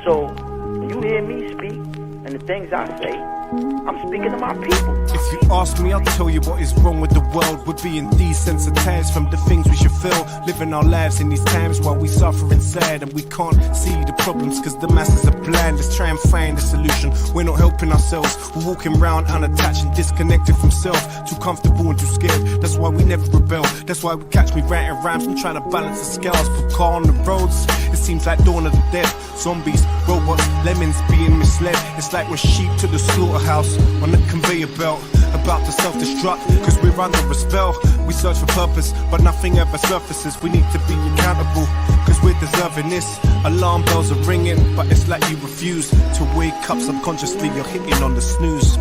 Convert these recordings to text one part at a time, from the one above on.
So when you hear me speak and the things I say, I'm speaking to my people. If you ask me, I'll tell you what is wrong with the world. We're being desensitized from the things we should feel. Living our lives in these times while we suffer inside, and we can't see the problems cause the masses are blind. Let's try and find a solution. We're not helping ourselves. We're walking around unattached and disconnected from self. Too comfortable and too scared. That's why we never rebel. That's why we catch me writing rhymes and trying to balance the scales. Put car on the roads. It seems like dawn of the dead. Zombies, robots, lemons being misled. It's like we're sheep to the slaughterhouse on the conveyor belt, about to self-destruct cause we're under a spell. We search for purpose but nothing ever surfaces. We need to be accountable cause we're deserving this. Alarm bells are ringing but it's like you refuse to wake up. Subconsciously you're hitting on the snooze.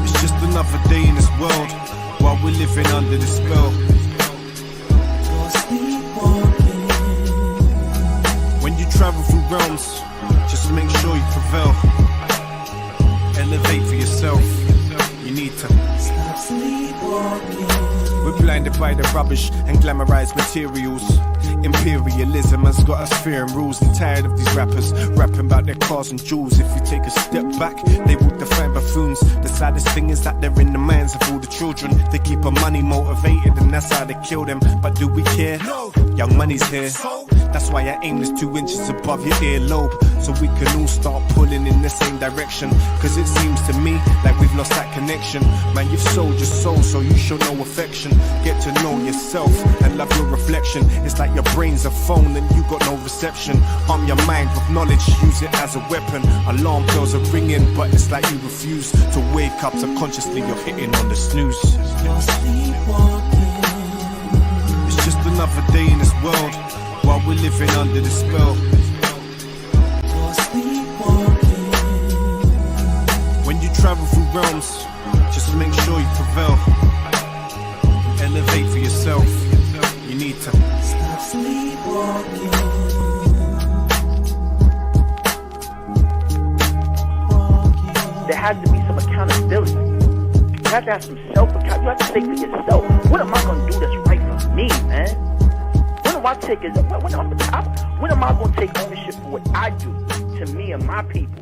It's just another day in this world while we're living under the spell. When you travel through realms, just make sure you prevail. Elevate for yourself. You need to stop sleepwalking. We're blinded by the rubbish and glamorized materials. Imperialism has got us fearing rules. I'm tired of these rappers rapping about their cars and jewels. If you take a step back, they will define buffoons. The saddest thing is that they're in the minds of all the children. They keep our money motivated and that's how they kill them. But do we care? No. Young money's here. That's why I aim this 2 inches above your earlobe, so we can all start pulling in the same direction. Cause it seems to me like we've lost that connection. Man, you've sold your soul, so you show no affection. Get to know yourself and love your reflection. It's like your brain's a phone and you got no reception. Arm your mind with knowledge, use it as a weapon. Alarm bells are ringing, but it's like you refuse to wake up. Subconsciously you're hitting on the snooze. It's just another day in this world while we're living under the spell. When you travel through realms, just make sure you prevail. Elevate for yourself. You need to stop sleepwalking. There has to be some accountability. You have to have some self-accountability. You have to think for yourself. What am I going to do that's right for me, man? When am I going to take ownership for what I do to me and my people?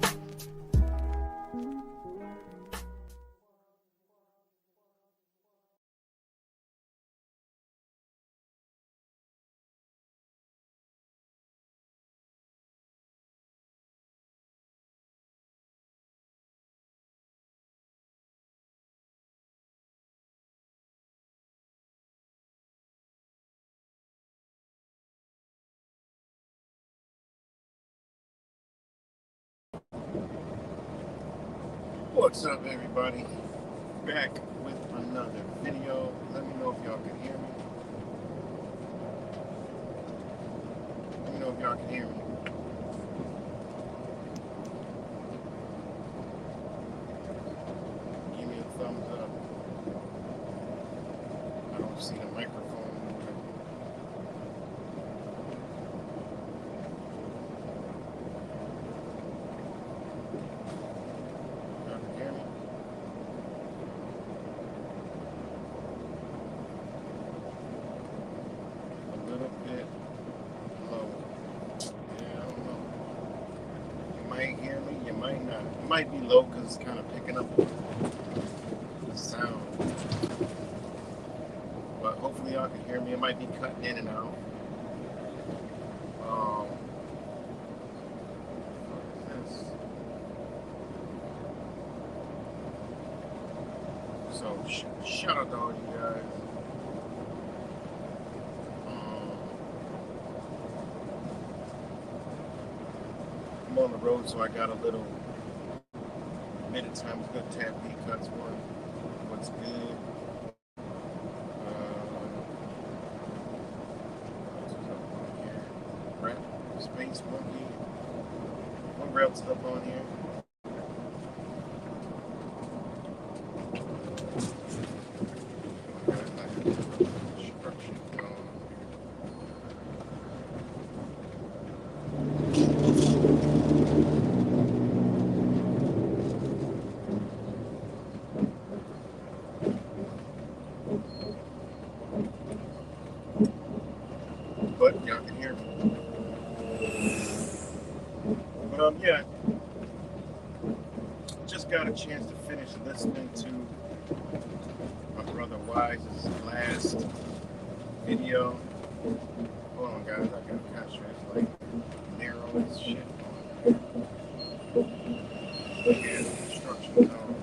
What's up, everybody? Back with another video. Let me know if y'all can hear me. Let me know if y'all can hear me. Give me a thumbs up. I don't see the microphone. Might be low because it's kind of picking up the sound, but hopefully y'all can hear me. It might be cutting in and out. So shout out to all you guys. I'm on the road, so I got a little bit of time. It's good to have beat cuts. One, what's good? Rap, Space Monkey. What else up on here? But y'all can hear me. Yeah, just got a chance to finish listening to my brother Wise's last video. Hold on, guys, I gotta capture it. It's like narrow as shit. Yeah, construction zone.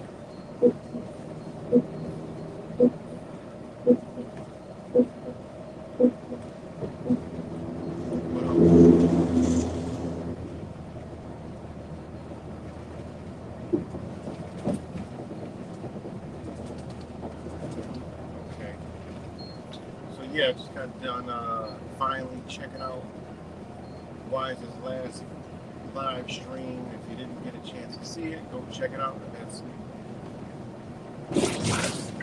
Okay. So yeah, just got done finally checking out Wise's last live stream. If you didn't get a chance to see it, go check it out. That's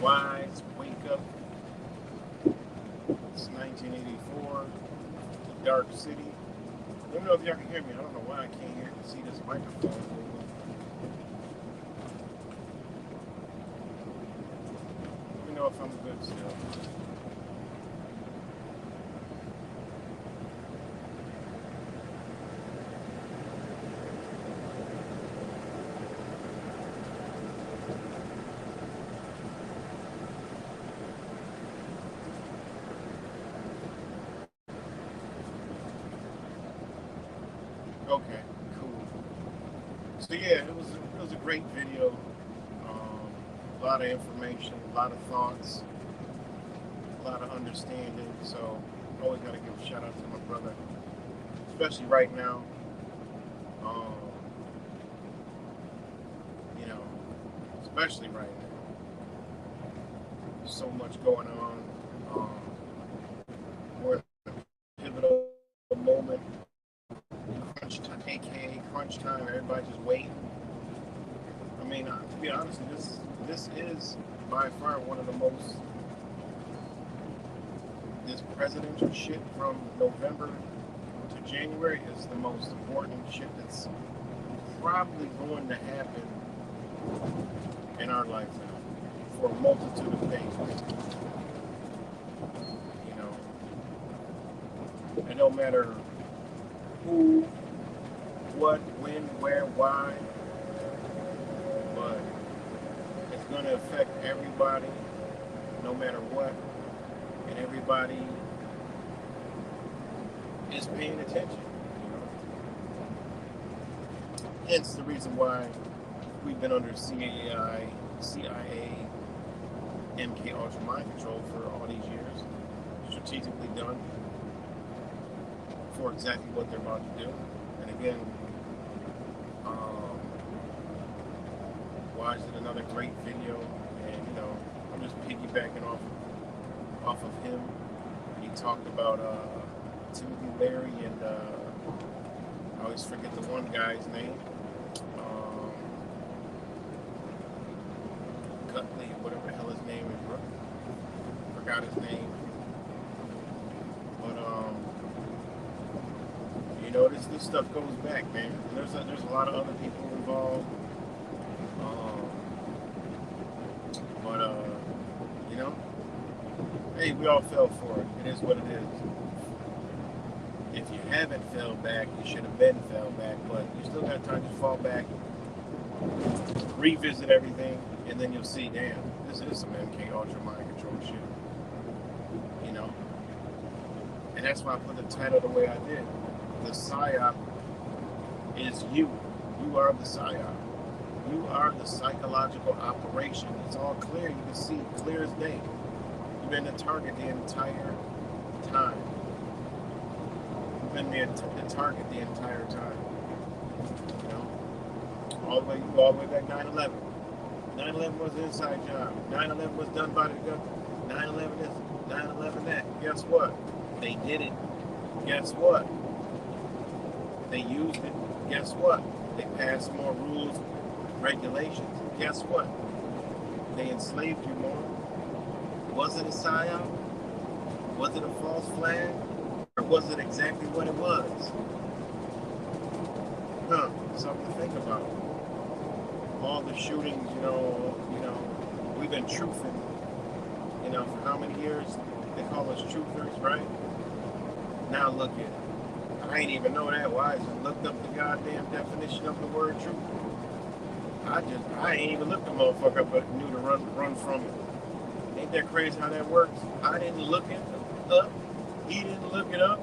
Wise Wake Up. It's 1984, The Dark City. Let me know if y'all can hear me. I don't know why I can't hear see this microphone. Let me know if I'm good still. Okay, cool. So yeah, it was a great video. A lot of information, a lot of thoughts, a lot of understanding. So always gotta give a shout out to my brother, especially right now. You know, especially right now. There's so much going on. We're in a pivotal moment. Crunch time, aka crunch time. Everybody just waiting. I mean, to be honest, this is by far one of the most. This presidential shit from November to January is the most important shit that's probably going to happen in our lifetime for a multitude of things. You know, and no matter who, what, when, where, why, but it's going to affect everybody, no matter what, and everybody is paying attention. You know? Hence the reason why we've been under CIA, MK Ultra mind control for all these years, strategically done for exactly what they're about to do. And again, Wise did another great video, and you know, I'm just piggybacking off of him. He talked about Timothy Leary and I always forget the one guy's name. Cutley, whatever the hell his name is, bro. Forgot his name. But you know, this stuff goes back, man. There's a lot of other people involved. You know, hey, we all fell for it. It is what it is. If you haven't fell back, you should have been fell back, but you still got time to fall back, revisit everything, and then you'll see, damn, this is some MK Ultra mind control shit. You know? And that's why I put the title the way I did. The Psyop is you. You are the Psyop. You are the psychological operation. It's all clear. You can see clear as day. You've been the target the entire time. You've been the target the entire time. You know? All the way back 9/11. 9/11 was an inside job. 9/11 was done by the government. 9/11 this, 9/11 that. Guess what? They did it. Guess what? They used it. Guess what? They passed more rules, regulations. Guess what? They enslaved you more. Was it a psyop? Was it a false flag? Or was it exactly what it was? Something to think about. All the shootings, you know, we've been truthing, you know, for how many years? They call us truthers, right? Now look at I ain't even know that. Why? I just looked up the goddamn definition of the word truth. I ain't even looked the motherfucker up, but knew to run from it. Ain't that crazy how that works? I didn't look it up. He didn't look it up.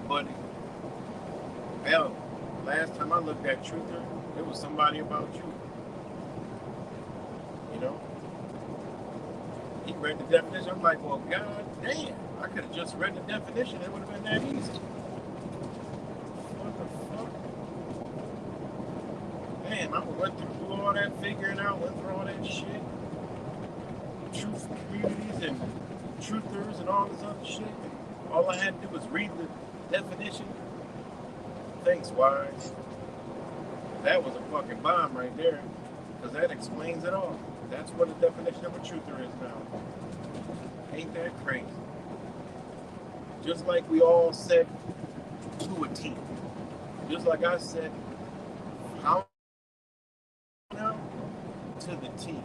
But hell, last time I looked at Truther, it was somebody about you. You know? He read the definition. I'm like, well, god damn. I could have just read the definition. It would have been that easy. What the fuck? Damn, I went through all that figuring out, went through all that shit. Truth communities and truthers and all this other shit. And all I had to do was read the definition. Thanks, Wise. That was a fucking bomb right there. Because that explains it all. That's what the definition of a truther is now. Ain't that crazy? Just like we all said to a T. Just like I said, how now to the T.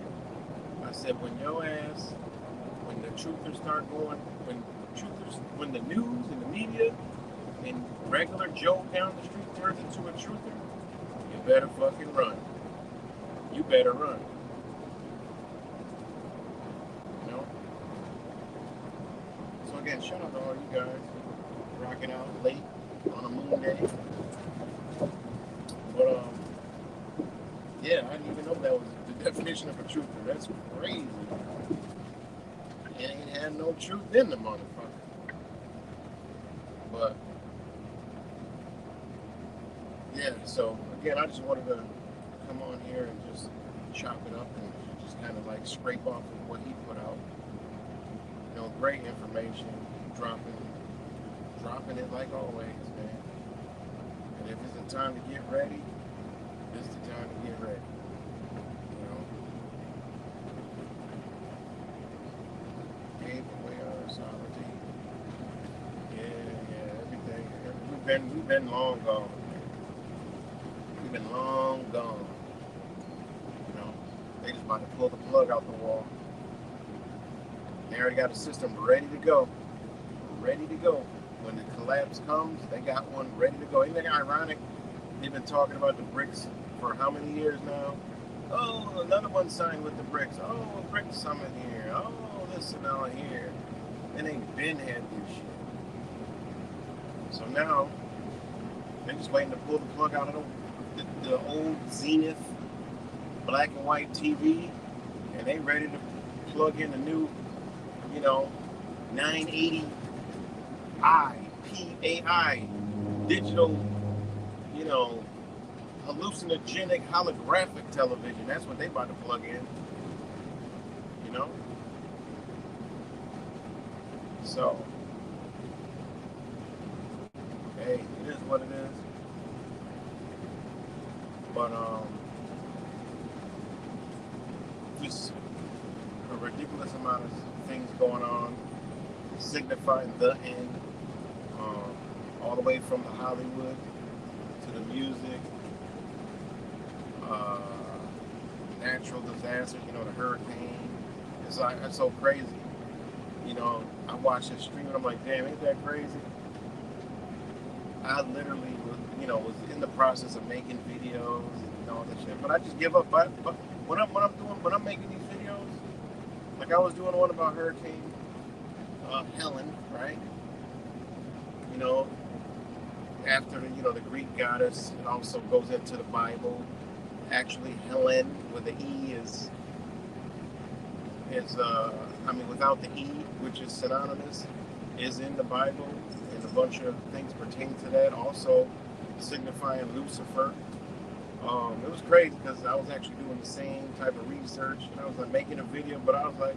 I said when your ass, when the truthers start going, when the news and the media and regular Joe down the street turns into a truther, you better fucking run. You better run. You know? So again, shout out to all you guys rocking out late on a moon day. But yeah, I didn't even know that was the definition of a truther. That's crazy. It ain't had no truth in the motherfucker. But yeah, so again, I just wanted to come on here and just chop it up and just kind of like scrape off of what he put out. You know, great information, dropping it like always, man. And if it's the time to get ready, it's the time to get ready. You know. Gave away our sovereignty. Yeah, everything. We've been long gone. We've been long gone. You know, they just about to pull the plug out the wall. They already got a system ready to go. Ready to go. When the collapse comes, they got one ready to go. Isn't that ironic? They've been talking about the BRICS for how many years now? Oh, another one signed with the BRICS. Oh, a BRICS summit here. Oh, this and all here. And they've been had this shit. So now, they're just waiting to pull the plug out of the old Zenith black and white TV, and they ready to plug in the new, 980i PAI digital, hallucinogenic holographic television. That's what they about to plug in. So, hey, it is what it is. But just a ridiculous amount of things going on, signifying the end, all the way from the Hollywood to the music, natural disasters, the hurricane. It's so crazy. I watched this stream and I'm like, damn, ain't that crazy? I literally was in the process of making videos and all that shit, but I just give up. But when I'm making these videos, like I was doing one about Hurricane Helen, right? After the Greek goddess, it also goes into the Bible. Actually, Helen with the E is without the E, which is synonymous, is in the Bible, and a bunch of things pertain to that. Also signifying Lucifer. It was crazy because I was actually doing the same type of research, and I was like making a video, but I was like,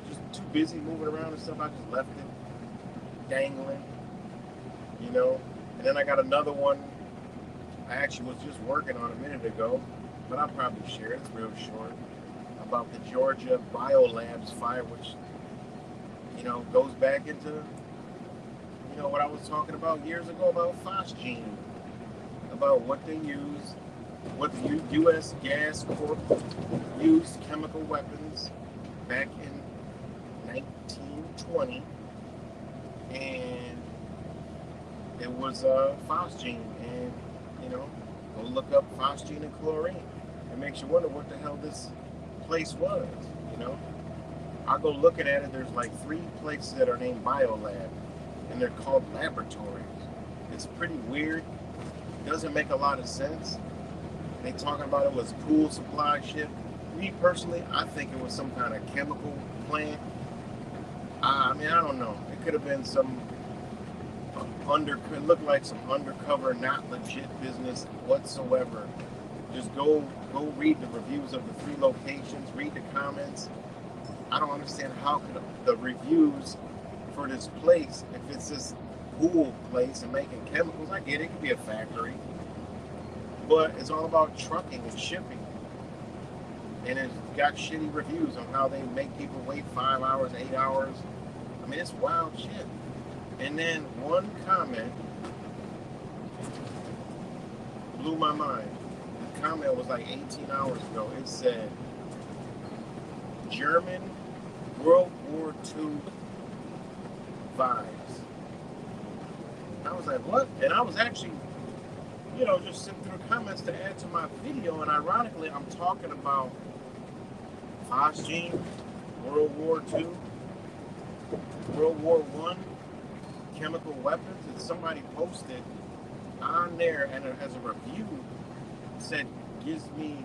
just too busy moving around and stuff. I just left it dangling, And then I got another one I actually was just working on a minute ago, but I'll probably share it. It's real short, about the Georgia Biolabs fire, which goes back into what I was talking about years ago about phosgene, about what they use, what the U.S. Gas Corp used chemical weapons back in 1920, and it was phosgene, and you know, go look up phosgene and chlorine. It makes you wonder what the hell this place was. You know, I go looking at it. There's like 3 places that are named Biolab, and they're called laboratories. It's pretty weird. It doesn't make a lot of sense. They talking about it was pool supply ship. Me personally, I think it was some kind of chemical plant. I mean, I don't know. It could have been some it looked like some undercover, not legit business whatsoever. Just go read the reviews of the 3 locations, read the comments. I don't understand how could the reviews for this place, if it's this pool place and making chemicals, I get it could be a factory, but it's all about trucking and shipping. And it's got shitty reviews on how they make people wait 5 hours, 8 hours. I mean, it's wild shit. And then one comment blew my mind. The comment was like 18 hours ago. It said, German World War II vibes. I was like, what? And I was actually, you know, just sitting through the comments to add to my video. And ironically, I'm talking about phosgene, World War II, World War I, chemical weapons. And somebody posted on there, and as a review, said, gives me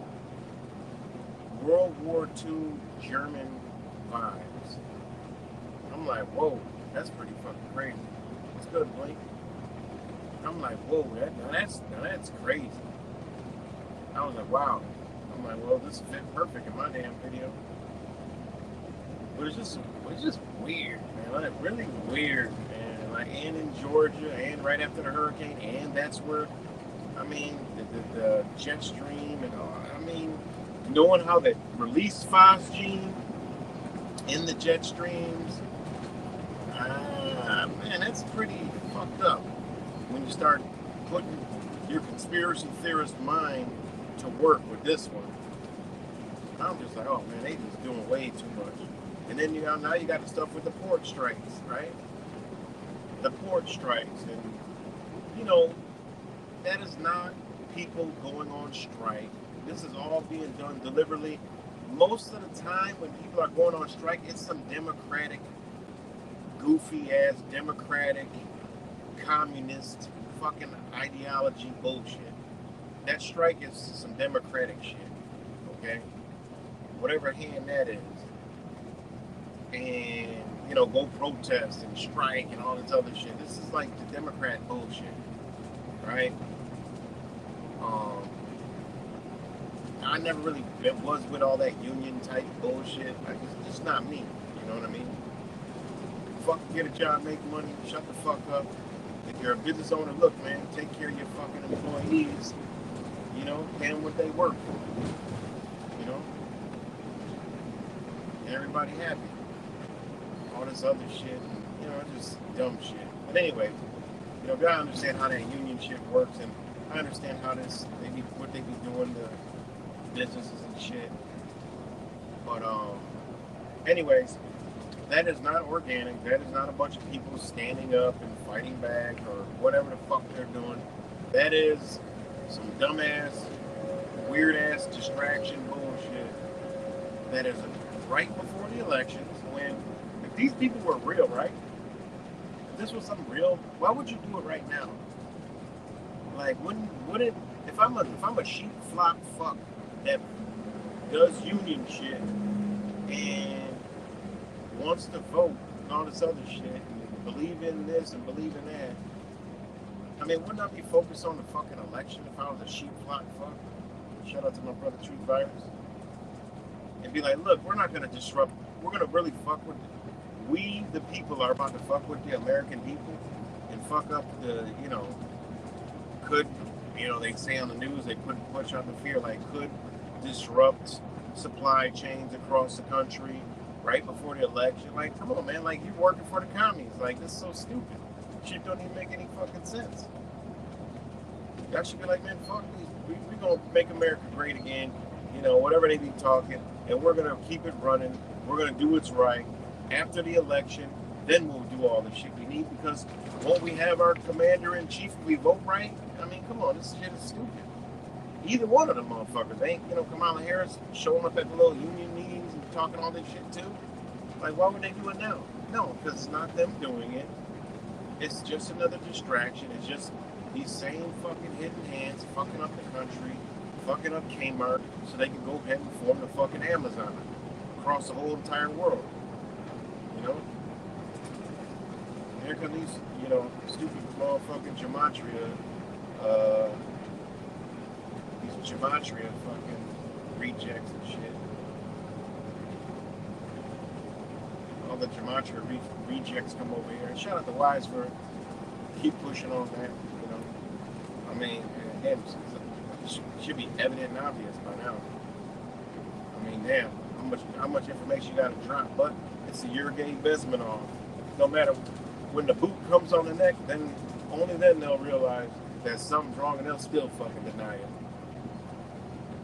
World War II German vibes. I'm like, whoa, that's pretty fucking crazy. It's good, Blink. I'm like, whoa, that's crazy. I was like, wow. I'm like, well, this fit perfect in my damn video. But it's just weird, man. Like, really weird, man. Like, and in Georgia, and right after the hurricane, and that's where, I mean, the jet stream and all. I mean, knowing how they release phosgene in the jet streams, man, that's pretty fucked up when you start putting your conspiracy theorist mind to work with this one. I'm just like, oh man, they just doing way too much. And then now you got the stuff with the port strikes, right? The port strikes, and you know, that is not people going on strike. This is all being done deliberately. Most of the time when people are going on strike, it's some democratic, goofy ass democratic, communist fucking ideology bullshit. That strike is some democratic shit, okay? Whatever hand that is. And, you know, go protest and strike and all this other shit. This is like the Democrat bullshit, right? I never really was with all that union type bullshit. It's just not me, you know what I mean? Fuck, get a job, make money, shut the fuck up. If you're a business owner, look, man, take care of your fucking employees. You know, pay them what they work for. You know? And everybody happy. All this other shit, you know, just dumb shit. But anyway, you know, gotta understand how that union shit works, and I understand how what they be doing to businesses and shit. But anyways, that is not organic. That is not a bunch of people standing up and fighting back or whatever the fuck they're doing. That is some dumbass, weird ass distraction bullshit. That is right before the elections, when if these people were real, right? If this was something real, why would you do it right now? Like, would it? If I'm a sheep flock fuck that does union shit and wants to vote and all this other shit, and believe in this and believe in that. I mean, wouldn't I be focused on the fucking election if I was a sheep flock fuck? Shout out to my brother Truth Virus. And be like, look, we're not gonna disrupt. We're gonna really fuck with. We, the people, are about to fuck with the American people and fuck up the, you know, could, you know, they say on the news, they push out the fear, like, could disrupt supply chains across the country right before the election. Like, come on, man, like, you're working for the commies. Like, this is so stupid. Shit don't even make any fucking sense. Y'all should be like, man, fuck these. We gonna make America great again. You know, whatever they be talking, and we're gonna keep it running. We're gonna do what's right. After the election, then we'll do all the shit we need, because Won't we have our commander-in-chief if we vote right? I mean, come on, this shit is stupid. Either one of them motherfuckers. Ain't, Kamala Harris showing up at the little union meetings and talking all this shit too? Like, why would they do it now? No, because it's not them doing it. It's just another distraction. It's just these same fucking hidden hands fucking up the country, fucking up Kmart, so they can go ahead and form the fucking Amazon across the whole entire world. Here come these, stupid motherfucking gematria, fucking rejects and shit. All the gematria rejects come over here. And shout out to Wise for keep pushing on that, I mean, again, it should be evident and obvious by now. I mean, damn, how much information you got to drop, but it's the Yurgay Bezmenov. No matter when the boot comes on the neck, then only then they'll realize that something's wrong and they'll still fucking deny it.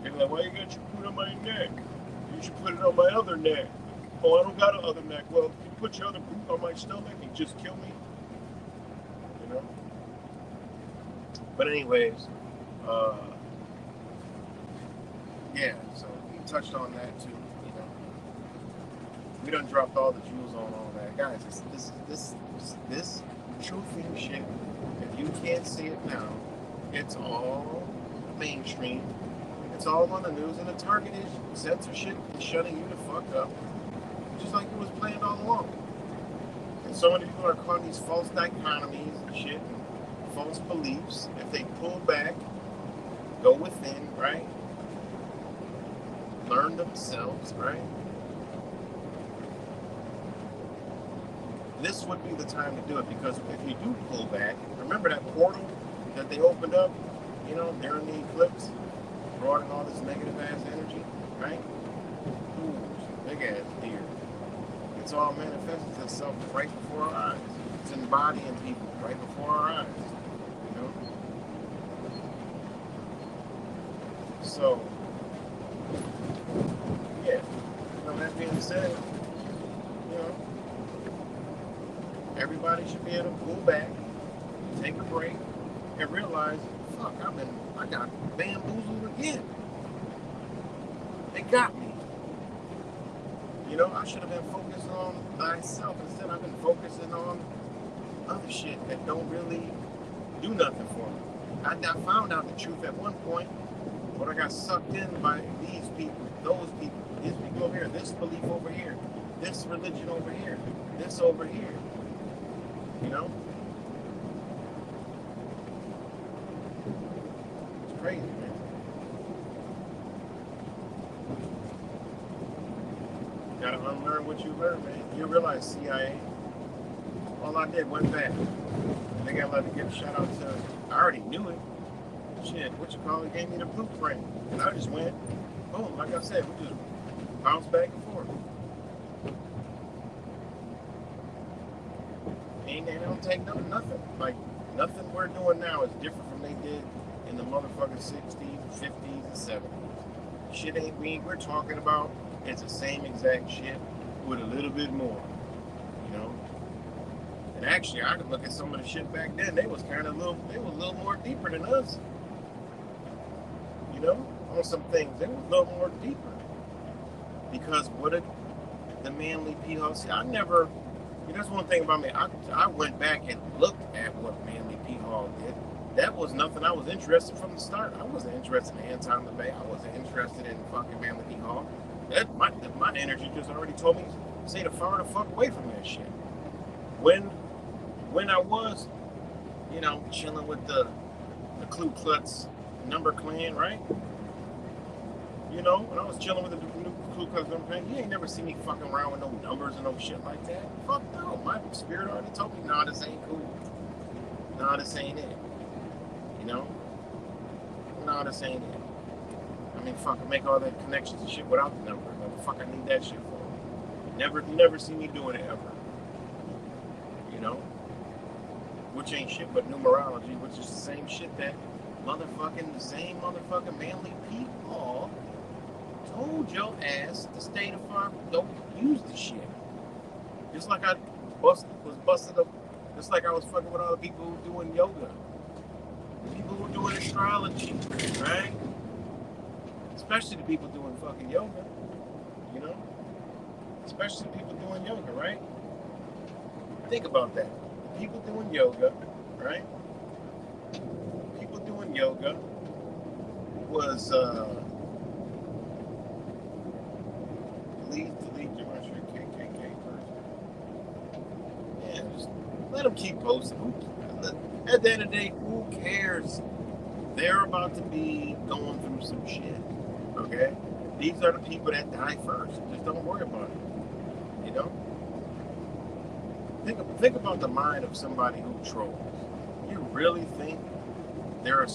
They're like, why you got your boot on my neck? You should put it on my other neck. Oh, I don't got an other neck. Well, you put your other boot on my stomach and just kill me. But anyways, yeah, so he touched on that too, We done dropped all the jewels on all that. Guys, this truth-in shit, if you can't see it now, it's all mainstream. It's all on the news, and the target is censorship and shutting you the fuck up. Just like it was planned all along. And so many people are calling these false dichotomies and shit, and false beliefs. If they pull back, go within, right? Learn themselves, right? This would be the time to do it, because if you do pull back, remember that portal that they opened up, during the eclipse, brought in all this negative ass energy, right? Ooh, big ass deer. It's all manifested itself right before our eyes. It's embodying people right before our eyes, So, yeah. That being said, everybody should be able to pull back, take a break, and realize, fuck, I got bamboozled again. They got me. I should have been focused on myself. Instead, I've been focusing on other shit that don't really do nothing for me. I found out the truth at one point, but I got sucked in by these people, those people, these people over here, this belief over here, this religion over here, this over here. It's crazy, man. You gotta unlearn what you learned, man. You realize CIA, all I did went back. They got to give a shout out to, I already knew it. Shit, gave me the blueprint. And I just went, boom, like I said, we just bounced back and forth. And they don't take nothing. Like, nothing we're doing now is different from they did in the motherfucking 60s, 50s, and 70s. Shit we're talking about, it's the same exact shit with a little bit more, And actually, I could look at some of the shit back then. They was a little more deeper than us. On some things, they were a little more deeper. Because what did the Manly P. Hall say? I never, that's one thing about me. I went back and looked at what Manly P. Hall did. That was nothing I was interested from the start. I wasn't interested in Anton LaVey. I wasn't interested in fucking Manly P. Hall. My energy just already told me, stay the far the fuck away from that shit. When I was, chilling with the Ku Klux number clan, right? When I was chilling with the Ku Klux number clan, you ain't never seen me fucking around with no numbers and no shit like that. Fuck no. My spirit already told me, nah, this ain't cool. Nah, this ain't it. Nah, this ain't it. I mean, fuck, I make all that connections and shit without the number. What the fuck I need that shit for? You never see me doing it ever. Which ain't shit but numerology, which is the same shit that the same motherfucking Manly P. Hall told your ass to stay the fuck, don't use the shit. Just like I was busted up Just like I was fucking with all the people who doing yoga, the people who doing astrology, right? Especially the people doing fucking yoga, you know? Especially people doing yoga, right? Think about that. People doing yoga, right? People doing yoga was delete your mushroom KKK person. Yeah, just let them keep posting. At the end of the day, who cares? They're about to be going through some shit. Okay? These are the people that die first. Just don't worry about it. You know? Think about the mind of somebody who trolls. You really think they're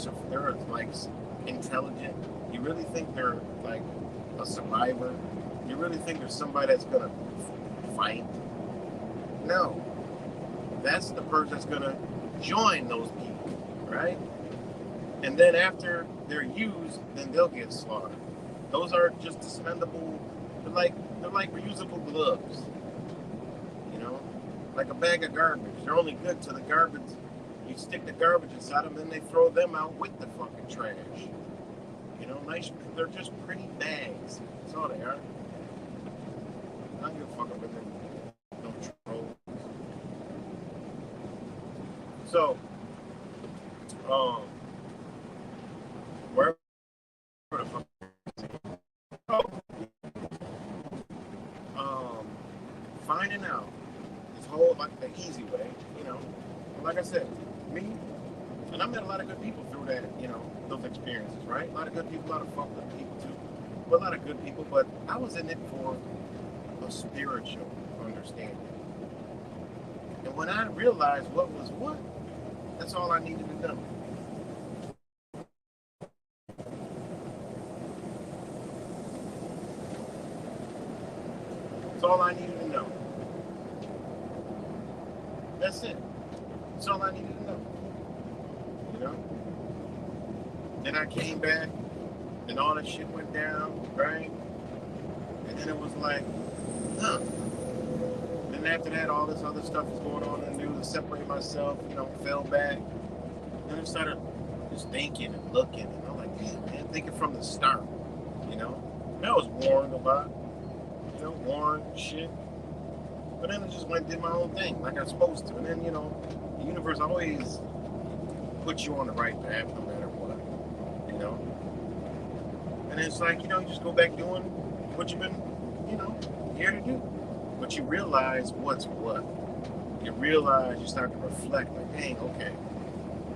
like intelligent? You really think they're like a survivor? You really think there's somebody that's gonna fight? No. That's the person that's gonna join those people, right? And then after they're used, then they'll get slaughtered. Those are just expendable. They're like reusable gloves. You know, like a bag of garbage. They're only good to the garbage. You stick the garbage inside them, then they throw them out with the fucking trash. You know, nice. They're just pretty bags. That's all they are. I don't give a fuck about them. Don't troll. So, wherever the fuck. Finding out this whole like the easy way, you know. Like I said, me, and I met a lot of good people through that, you know, those experiences, right? A lot of good people, a lot of fucked up people too. But a lot of good people, but I was in it for a spiritual understanding. And when I realized what was what, that's all I needed to know. That's all I needed to know. That's it. That's all I needed to know. You know? Then I came back and all that shit went down, right? And then it was like, huh. Then after that, all this other stuff was going on and I knew to separate myself, you know, fell back. Then I started just thinking and looking and I'm like, damn, man, thinking from the start, you know? And I was warned a lot, you know, warned shit. But then I just went and did my own thing, like I was supposed to. And then, you know, the universe always puts you on the right path no matter what, you know? And it's like, you know, you just go back doing what you've been, you know, here to do. But you realize what's what. You realize, you start to reflect, like, dang, okay.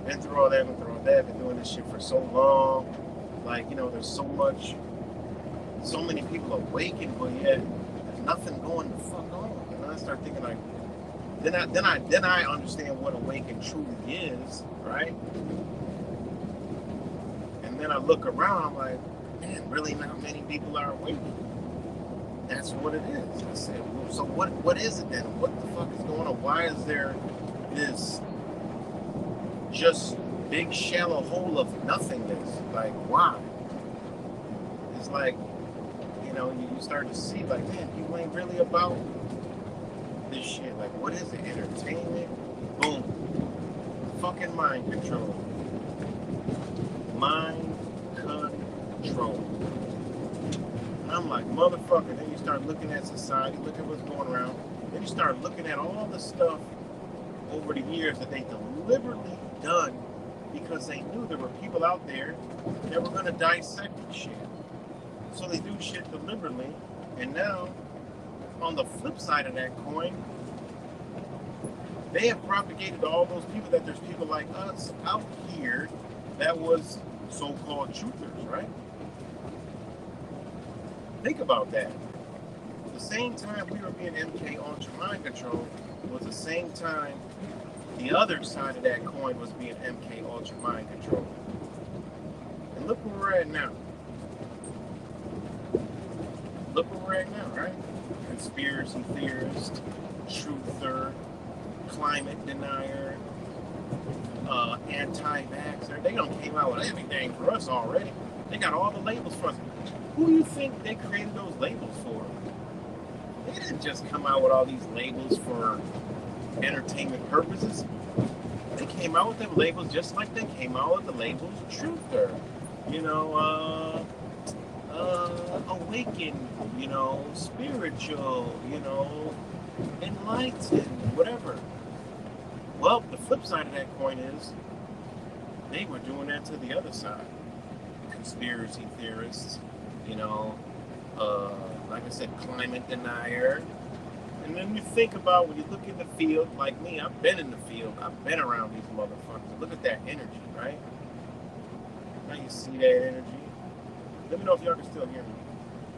Been through all that, been doing this shit for so long. Like, you know, there's so many people awakened, but yet there's nothing going the fuck on. I start thinking like, then I understand what awakened truly is, right? And then I look around, I'm like, man, really not many people are awakened. That's what it is. I said, well, so what is it then? What the fuck is going on? Why is there this just big shallow hole of nothingness? Like, why? It's like, you know, you start to see like, man, you ain't really about this shit. Like, what is it? Entertainment? Boom. Fucking mind control. Mind control. And I'm like, motherfucker. Then you start looking at society, look at what's going around. Then you start looking at all the stuff over the years that they deliberately done because they knew there were people out there that were going to dissect shit. So they do shit deliberately. And now, on the flip side of that coin, they have propagated to all those people that there's people like us out here that was so-called truthers, right? Think about that. At the same time we were being MK Ultra mind control was the same time the other side of that coin was being MK Ultra mind control. And look where we're at now. Look where we're at now, right? Conspiracy theorist, truther, climate denier, anti-vaxxer. They done came out with everything for us already. They got all the labels for us. Who do you think they created those labels for? They didn't just come out with all these labels for entertainment purposes. They came out with them labels just like they came out with the labels truther, you know, awakened, you know, spiritual, you know, enlightened, whatever. Well, the flip side of that coin is they were doing that to the other side. Conspiracy theorists, you know, like I said, climate denier. And then you think about when you look in the field, like me, I've been in the field, I've been around these motherfuckers. Look at that energy, right? Now you see that energy. Let me know if y'all can still hear me.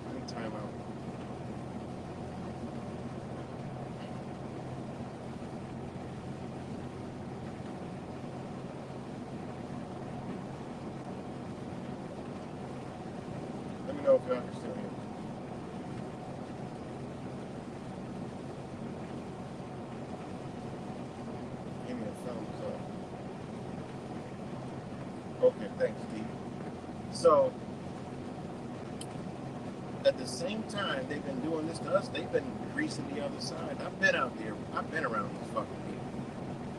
Let me time out. Let me know if y'all can still hear me. Give me a thumbs up. Okay, thanks, Steve. So, at the same time they've been doing this to us, they've been greasing the other side. I've been out there, I've been around these fucking people.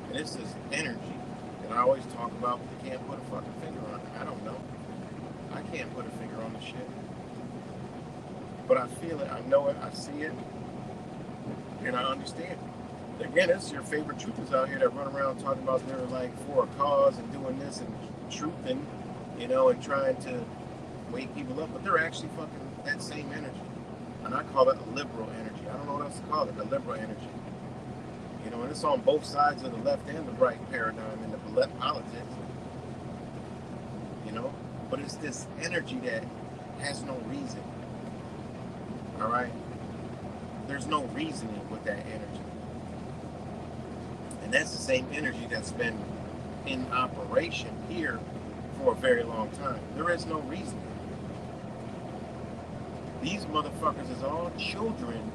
And it's this energy that I always talk about, but you can't put a fucking finger on it. I don't know. I can't put a finger on the shit. But I feel it, I know it, I see it, and I understand it. Again, it's your favorite truthers out here that run around talking about they're like for a cause and doing this and truthing, you know, and trying to wake people up, but they're actually fucking that same energy. And I call it a liberal energy. I don't know what else to call it, a liberal energy. You know, and it's on both sides of the left and the right paradigm in the politics. You know, but it's this energy that has no reason. All right? There's no reasoning with that energy. And that's the same energy that's been in operation here for a very long time. There is no reasoning. These motherfuckers is all children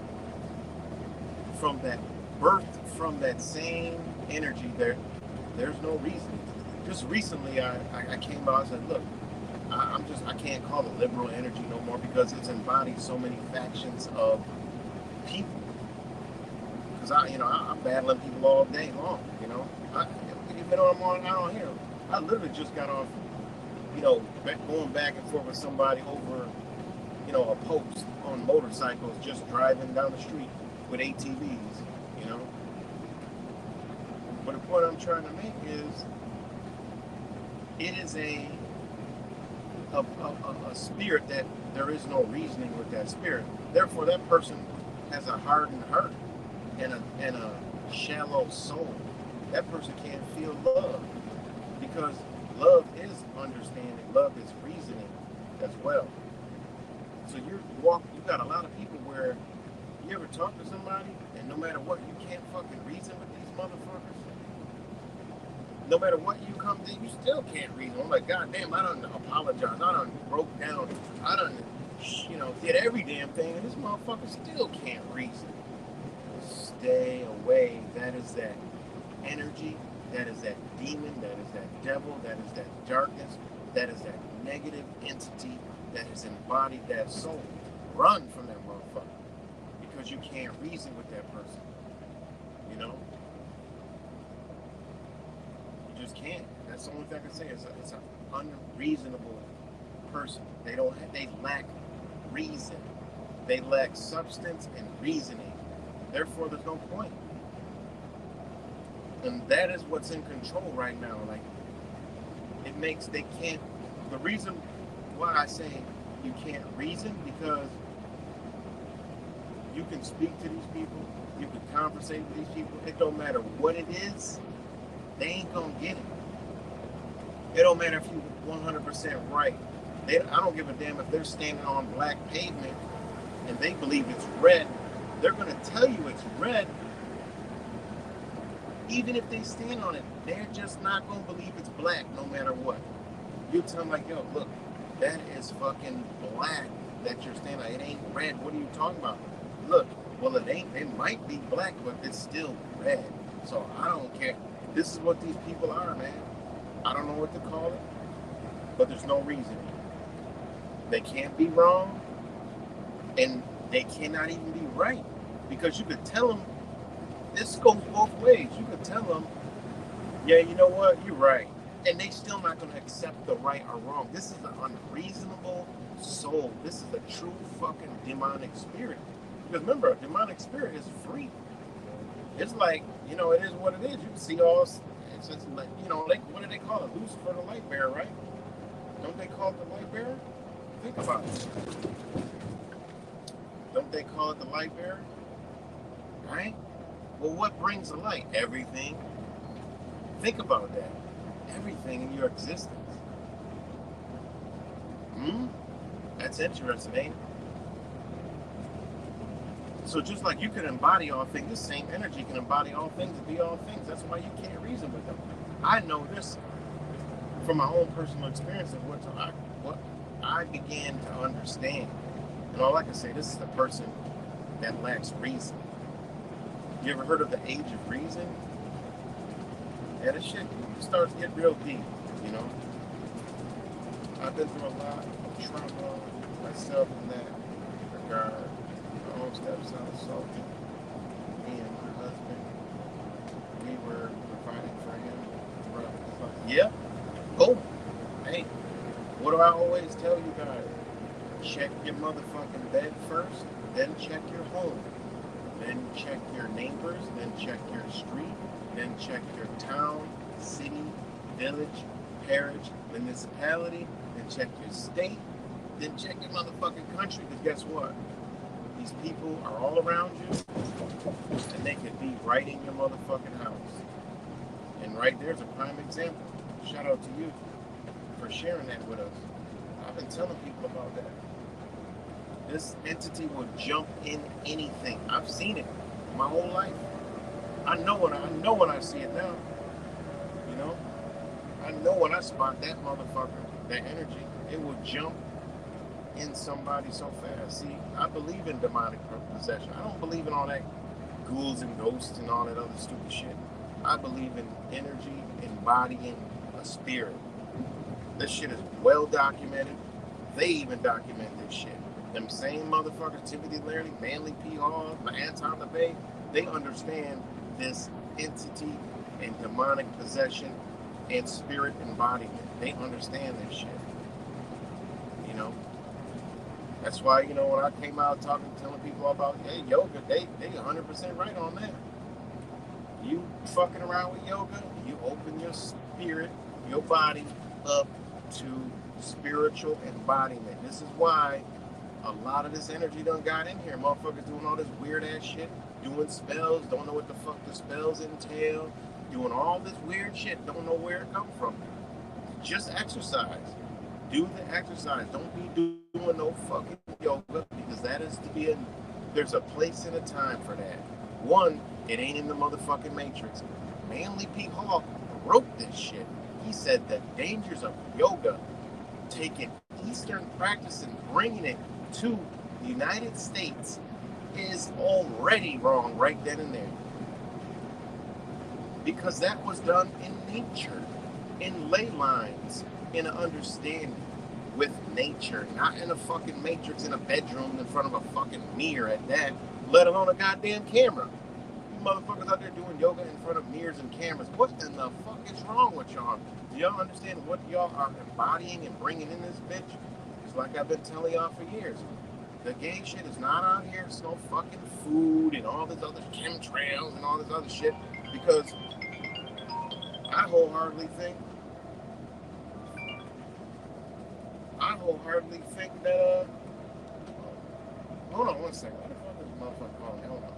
from that birth, from that same energy. There's no reason. Just recently, I came out and said, look, I can't call it liberal energy no more because it's embodied so many factions of people. Because I'm battling people all day long. You know, even though I'm on here, I literally just got off, you know, going back and forth with somebody over, you know, a post on motorcycles, just driving down the street with ATVs, you know. But the point I'm trying to make is, it is a spirit that there is no reasoning with that spirit. Therefore, that person has a hardened heart and a shallow soul. That person can't feel love because love is understanding, love is reasoning as well. So you got a lot of people where you ever talk to somebody and no matter what, you can't fucking reason with these motherfuckers. No matter what you come to, you still can't reason. I'm like, God damn, I done apologize. I done broke down. I done, you know, did every damn thing, and this motherfucker still can't reason. Stay away. That is that energy. That is that demon. That is that devil. That is that darkness. That is that negative entity that has embodied that soul. Run from that motherfucker because you can't reason with that person. You know? You just can't. That's the only thing I can say. It's an unreasonable person. They lack reason. They lack substance and reasoning. Therefore, there's no point. And that is what's in control right now. Like, the reason why I say you can't reason, because you can speak to these people, you can conversate with these people, it don't matter what it is, they ain't gonna get it. It don't matter if you're 100% right. I don't give a damn if they're standing on black pavement and they believe it's red. They're gonna tell you it's red. Even if they stand on it, they're just not gonna believe it's black no matter what. You tell them like, yo, look, that is fucking black that you're standing on. It ain't red. What are you talking about? Look, well, it ain't. It might be black, but it's still red. So I don't care. This is what these people are, man. I don't know what to call it, but there's no reason. They can't be wrong, and they cannot even be right, because you could tell them This goes both ways. You could tell them, yeah, you know what, you're right. And they still not going to accept the right or wrong. This is an unreasonable soul. This is a true fucking demonic spirit. Because remember, a demonic spirit is free. It's like, you know, it is what it is. You can see all, it's just like, you know, like, what do they call it? Lucifer, the light bearer, right? Don't they call it the light bearer? Think about it. Don't they call it the light bearer? Right? Well, what brings the light? Everything. Think about that. Everything in your existence. That's interesting, ain't it? So just like you can embody all things, this same energy can embody all things and be all things. That's why you can't reason with them. I know this from my own personal experience of what I began to understand. And all I can say, this is the person that lacks reason. You ever heard of the age of reason? Yeah, this shit starts to get real deep, you know? I've been through a lot of trauma myself in that regard. My own stepson assaulted me and my husband. We were providing for him. Yeah, boom. Hey, what do I always tell you guys? Check your motherfucking bed first, then check your home. Then check your neighbors, then check your street, then check your town, city, village, parish, municipality, then check your state, then check your motherfucking country, because guess what? These people are all around you, and they could be right in your motherfucking house. And right there's a prime example. Shout out to you for sharing that with us. I've been telling people about that. This entity will jump in anything. I've seen it my whole life. I know when I see it now. You know? I know when I spot that motherfucker, that energy, it will jump in somebody so fast. See, I believe in demonic possession. I don't believe in all that ghouls and ghosts and all that other stupid shit. I believe in energy embodying a spirit. This shit is well documented. They even document this shit. Them same motherfuckers, Timothy Leary, Manly P. Hall, Anton LaVey, they understand this entity and demonic possession and spirit embodiment. They understand this shit. You know? That's why, you know, when I came out telling people about, hey, yoga, they 100% right on that. You fucking around with yoga, you open your spirit, your body up to spiritual embodiment. This is why a lot of this energy done got in here. Motherfuckers doing all this weird ass shit, doing spells, don't know what the fuck the spells entail, doing all this weird shit, don't know where it come from. Just exercise. Do the exercise. Don't be doing no fucking yoga, because that is to be in, there's a place and a time for that. One, it ain't in the motherfucking matrix. Manly P. Hall wrote this shit. He said the dangers of yoga, taking Eastern practice and bringing it to the United States, is already wrong right then and there. Because that was done in nature, in ley lines, in an understanding with nature, not in a fucking matrix in a bedroom in front of a fucking mirror at that, let alone a goddamn camera. You motherfuckers out there doing yoga in front of mirrors and cameras. What in the fuck is wrong with y'all? Do y'all understand what y'all are embodying and bringing in this bitch? It's like I've been telling y'all for years. The gay shit is not out here. It's no fucking food and all this other chemtrails and all this other shit. Because I wholeheartedly think that, hold on one second. What the fuck is this motherfucker calling me? Hold on.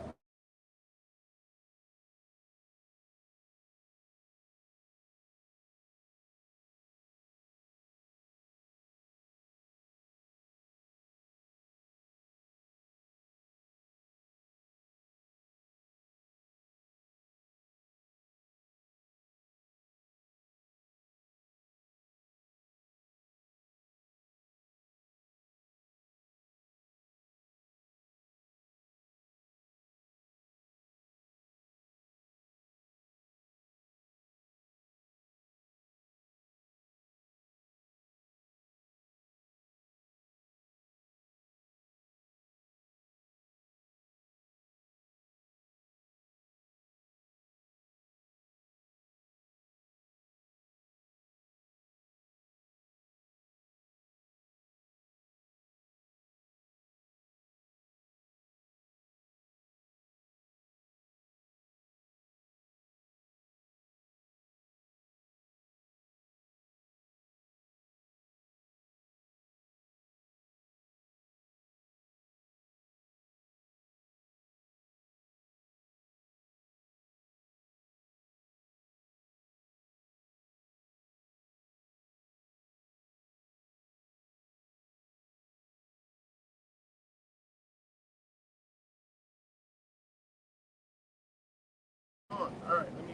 Alright, let me...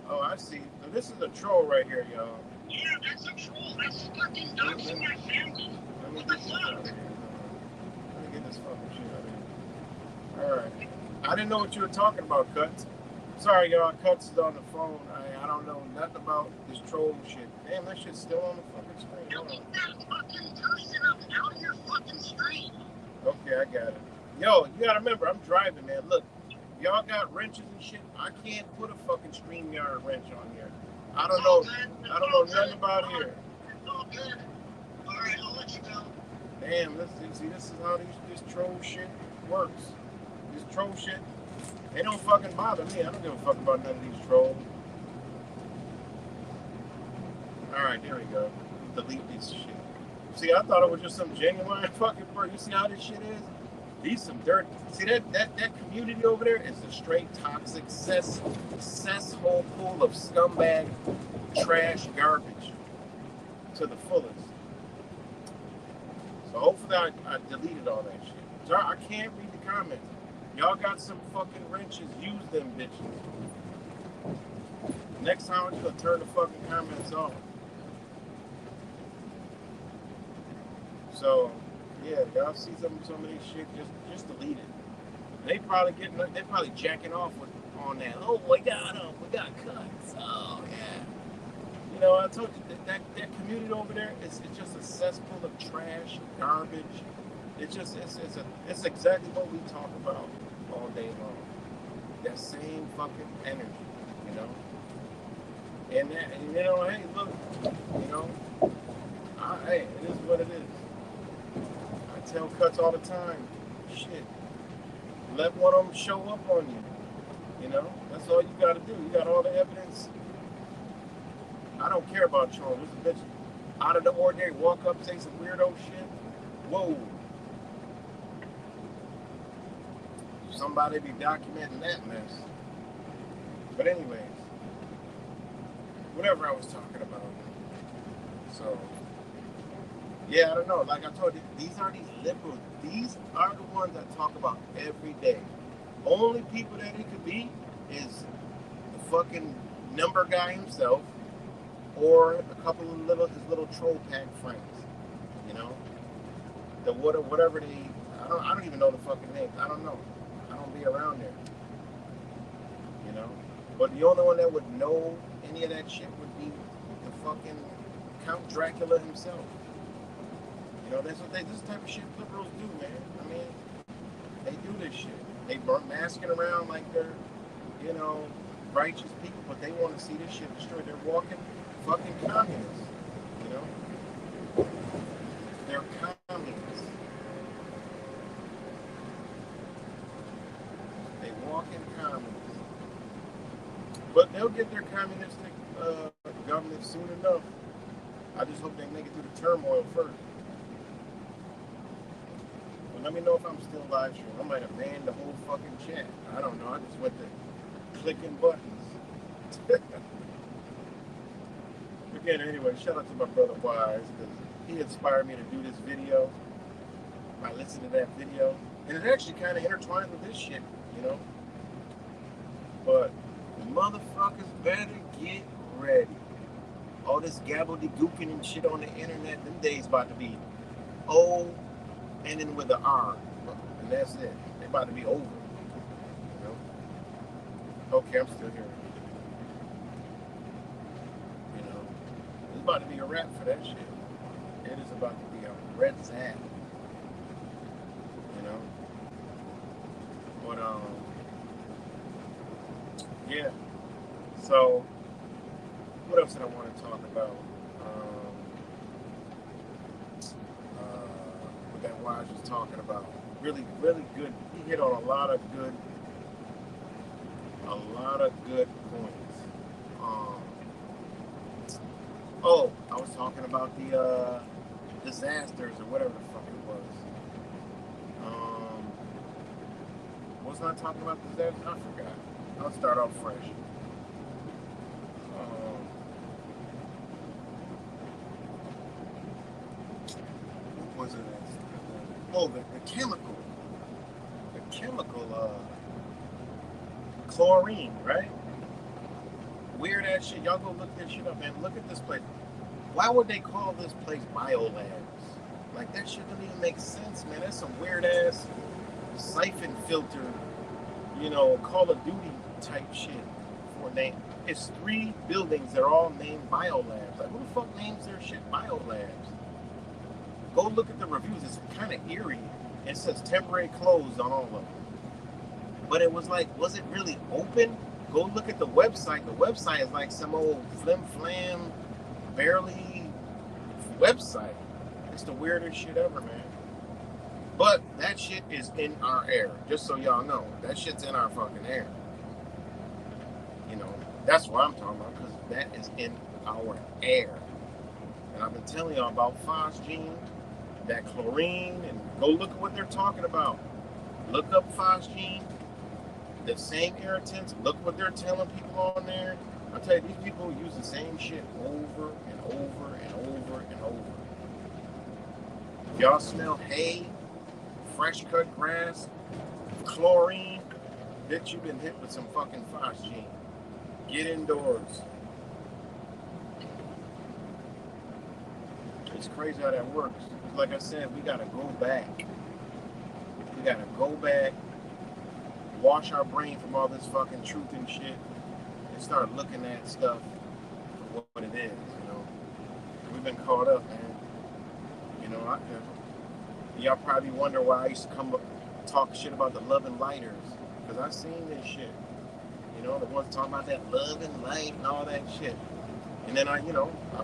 Oh, I see. So this is a troll right here, y'all. Yeah, that's a troll. That's fucking doxing my family. Let me What the get this out fuck? of here. Let me get this fucking shit out of here. Alright. I didn't know what you were talking about, Cuts. Sorry, y'all. Cuts is on the phone. I don't know nothing about this troll shit. Damn, that shit's still on the fucking screen. Yo, Hold on. get that fucking person out of your fucking street. Okay, I got it. Yo, you gotta remember, I'm driving, man. Look, y'all got wrenches and shit. I can't put a fucking StreamYard wrench on here. I don't know nothing about here. It's all good. Alright, I'll let you go. Damn, this is how this troll shit works. This troll shit, they don't fucking bother me. I don't give a fuck about none of these trolls. Alright, there we go. Delete this shit. See, I thought it was just some genuine fucking person. You see how this shit is? These some dirt. See that community over there is a straight toxic cesspool full of scumbag, trash, garbage to the fullest. So hopefully I deleted all that shit. So I can't read the comments. Y'all got some fucking wrenches. Use them bitches. Next time I'm just gonna turn the fucking comments off. So yeah, y'all see some of this shit, just delete it. They probably jacking off on that. Oh, we got them. We got cuts. Oh yeah. You know, I told you that community over there is just a cesspool of trash, garbage. It's exactly what we talk about all day long. That same fucking energy, you know. And you know, hey, look, you know, hey, it is what it is. I tell Cuts all the time, shit, let one of them show up on you. You know, that's all you got to do. You got all the evidence. I don't care about trolls. This bitch out of the ordinary, walk up, say some weirdo shit. Whoa. Somebody be documenting that mess. But anyways, whatever I was talking about. So, yeah, I don't know. Like I told you, these are these liberals. These are the ones that talk about every day. Only people that it could be is the fucking number guy himself, or a couple of his little troll pack friends. You know, the whatever they. I don't even know the fucking names. I don't know. I don't be around there. You know, but the only one that would know any of that shit would be the fucking Count Dracula himself. You know, this type of shit liberals do, man. I mean, they do this shit. They masking around like they're, you know, righteous people, but they want to see this shit destroyed. They're walking fucking communists, you know? They're communists. They walk in communists. But they'll get their communistic government soon enough. I just hope they make it through the turmoil first. But let me know if I'm still live streaming. I might have banned the whole fucking chat. I don't know. I just went to clicking buttons. Again, anyway, shout out to my brother Wise, because he inspired me to do this video by listening to that video. And it actually kind of intertwines with this shit, you know? But the motherfuckers better get ready. All this gobbledygooking and shit on the internet, them days about to be O and then with the R. And that's it. They about to be over. You know? Okay, I'm still here. You know? It's about to be a wrap for that shit. It is about to be a red zap. You know? But yeah. So what else did I want to talk about? What that Wise was talking about. Really, really good. He hit on a lot of good points. Oh, I was talking about the disasters or whatever the fuck it was. Wasn't I talking about disasters? I forgot. I'll start off fresh. Was it? Oh, the chemical chlorine, right? weird ass shit. Y'all go look this shit up, man. Look at this place. Why would they call this place Biolabs? Like, that shit doesn't even make sense, man. That's some weird ass siphon filter, you know, Call of Duty type shit for a name. It's 3 buildings that are all named Biolabs. Like, who the fuck names their shit Biolabs? Go look at the reviews. It's kind of eerie. It says temporary closed on all of them. But it was like, was it really open? Go look at the website. The website is like some old flim-flam, barely website. It's the weirdest shit ever, man. But that shit is in our air. Just so y'all know. That shit's in our fucking air. You know, that's what I'm talking about, because that is in our air. And I've been telling y'all about phosgene, that chlorine, and go look at what they're talking about. Look up phosgene, the same irritants. Look what they're telling people on there. I'll tell you, these people use the same shit over and over and over and over. If y'all smell hay, fresh cut grass, chlorine, bitch, you've been hit with some fucking phosgene. Get indoors. It's crazy how that works. Like I said, we gotta go back. We gotta go back, wash our brain from all this fucking truth and shit, and start looking at stuff for what it is, you know. We've been caught up, man. You know, y'all probably wonder why I used to come talk shit about the love and lighters, because I seen this shit. You know, the ones talking about that love and light and all that shit. And then I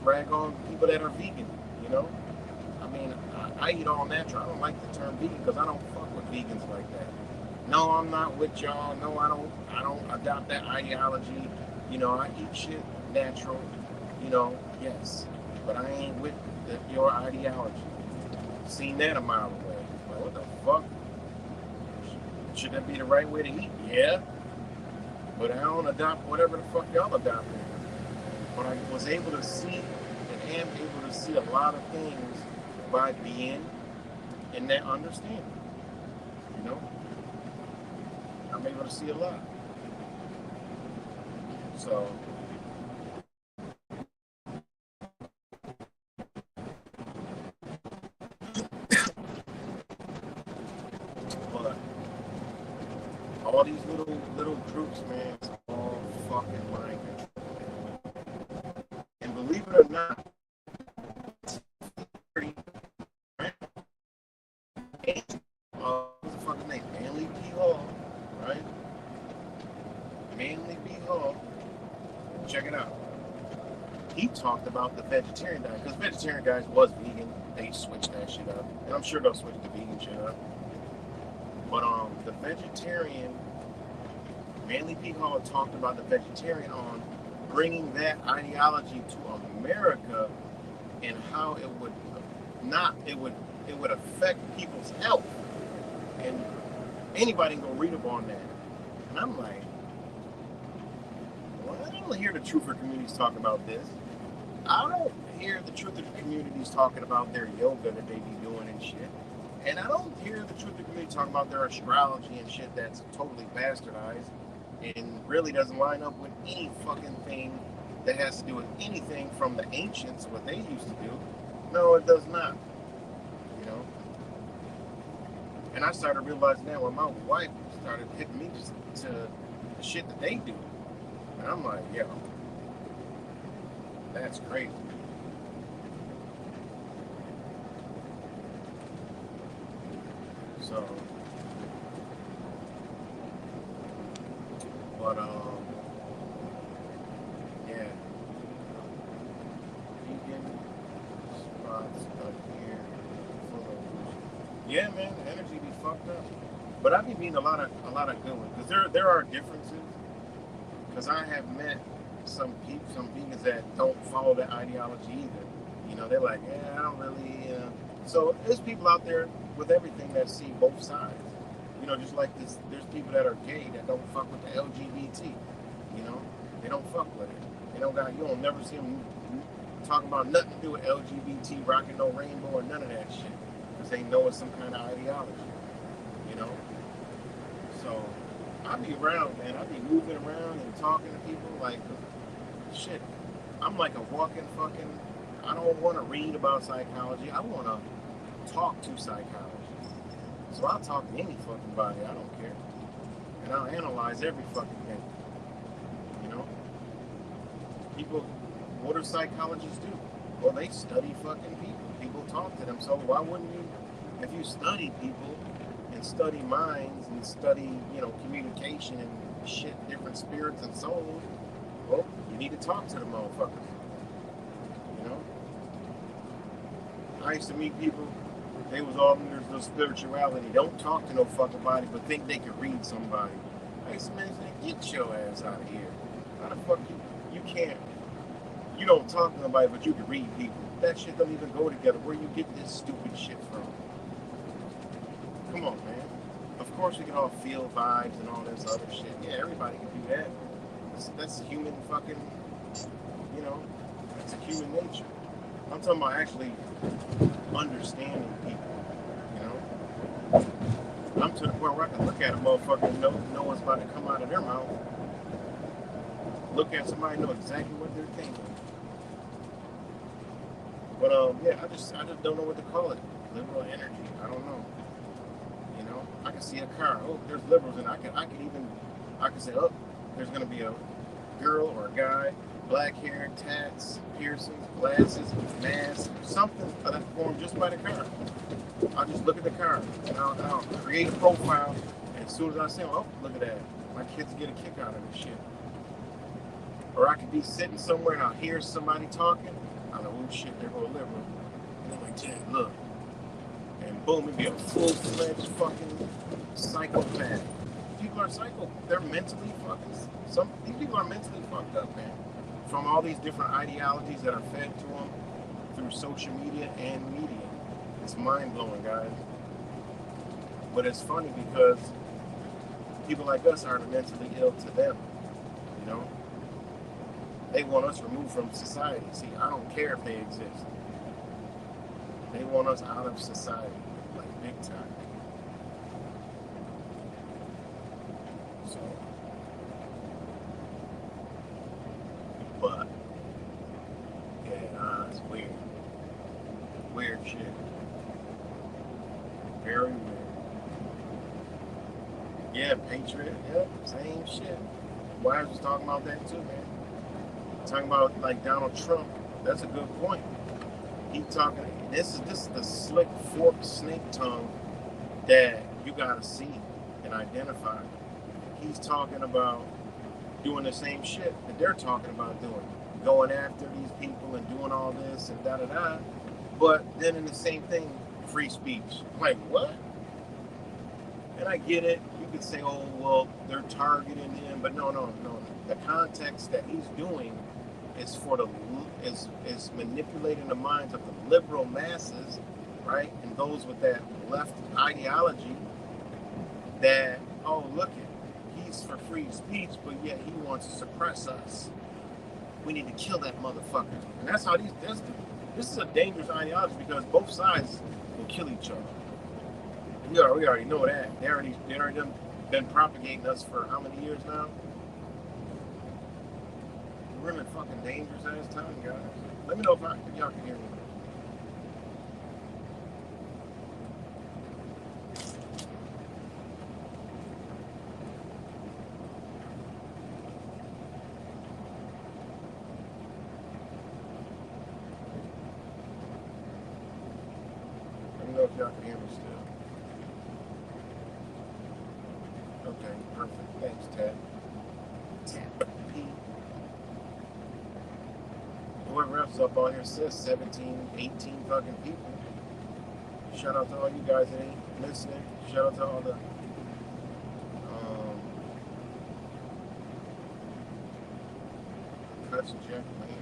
brag on people that are vegan, you know. I mean, I eat all natural. I don't like the term vegan because I don't fuck with vegans like that. No, I'm not with y'all. No, I don't adopt that ideology. You know, I eat shit natural, you know, yes. But I ain't with your ideology. Seen that a mile away. Like, what the fuck? Should that be the right way to eat? Yeah. But I don't adopt whatever the fuck y'all adopting. But I was able to see and am able to see a lot of things by being in that understanding. You know? I'm able to see a lot. So but all these little groups, man, it's all fucking mind control. And believe it or not, what's the fucking name? Manly P. Hall, right? Manly P. Hall. Check it out. He talked about the vegetarian diet, because vegetarian guys was vegan. They switched that shit up, and I'm sure they'll switch the vegan shit up. But the vegetarian, Manly P. Hall talked about the vegetarian on bringing that ideology to America and how it would affect people's health. And anybody can go read up on that. And I'm like, well, I don't hear the truther communities talking about this. I don't hear the truther communities talking about their yoga that they be doing and shit. And I don't hear the truther community talking about their astrology and shit that's totally bastardized and really doesn't line up with any fucking thing that has to do with anything from the ancients, what they used to do. No, it does not. You know? And I started realizing that when my wife started hitting me to the shit that they do. And I'm like, yo, that's crazy. So, but yeah, vegan spots up here full of, yeah, man, the energy be fucked up. But I be meeting a lot of good ones, because there are differences. Because I have met some vegans that don't follow that ideology either. You know, they're like, yeah, I don't really. So there's people out there with everything that see both sides. You know, just like this, there's people that are gay that don't fuck with the LGBT. You know, they don't fuck with it. They don't got. You don't never see them talking about nothing to do with LGBT, rocking no rainbow or none of that shit, because they know it's some kind of ideology. You know, so I be around, man. I be moving around and talking to people. Like, shit, I'm like a walking fucking, I don't want to read about psychology. I want to talk to psychology. So I'll talk to any fucking body. I don't care. And I'll analyze every fucking thing. You know? People, what do psychologists do? Well, they study fucking people. People talk to them. So why wouldn't you, if you study people and study minds and study, you know, communication and shit, different spirits and souls, well, you need to talk to the motherfuckers. You know? I used to meet people, they was all in their spirituality. Don't talk to no fucking body, but think they could read somebody. I used to say, get your ass out of here. How the fuck you can't, you don't talk to nobody, but you can read people. That shit don't even go together. Where you get this stupid shit from? Come on, man. Of course we can all feel vibes and all this other shit. Yeah, everybody can do that. That's human fucking, you know, that's a human nature. I'm talking about actually understanding people, you know? I'm to the point where I can look at a motherfucker and know what's about to come out of their mouth. Look at somebody and know exactly what they're thinking. But yeah, I just don't know what to call it. Liberal energy. I don't know. You know, I can see a car. Oh, there's liberals, and I can say, oh, there's gonna be a girl or a guy, black hair, tats, piercings, glasses, mask, something of that form just by the car. I'll just look at the car and I'll create a profile, and as soon as I say, oh, look at that, my kids get a kick out of this shit. Or I could be sitting somewhere and I'll hear somebody talking. I know, oh shit, they're going liberal. And I'm like, damn, look. And boom, it'd be a full-fledged fucking psychopath. People are psycho. They're mentally fucking, these people are mentally fucked up, man. From all these different ideologies that are fed to them through social media and media. It's mind-blowing, guys. But it's funny because people like us are mentally ill to them, you know? They want us removed from society. See, I don't care if they exist. They want us out of society, like big time. So, but, yeah, it's weird. Weird shit. Very weird. Yeah, Patriot, yeah, same shit. Wires was talking about that too, man. Talking about like Donald Trump, that's a good point. He talking, this is the slick forked snake tongue that you gotta see and identify. He's talking about doing the same shit that they're talking about doing, going after these people and doing all this and da-da-da, but then in the same thing, free speech. Like, what? And I get it. You could say, oh, well, they're targeting him, but no. The context that he's doing is for is manipulating the minds of the liberal masses, right? And those with that left ideology that, oh, look it, he's for free speech, but yet he wants to suppress us. We need to kill that motherfucker. And that's how this is a dangerous ideology because both sides will kill each other. We already know that. They already been propagating us for how many years now? We're in a fucking dangerous ass time, guys. Let me know if y'all can hear me. Let me know if y'all can hear me still. Okay, perfect. Thanks, Ted. P. Whoever else is up on here says 17, 18 fucking people. Shout out to all you guys that ain't listening. Shout out to all the cuts and Jack, man.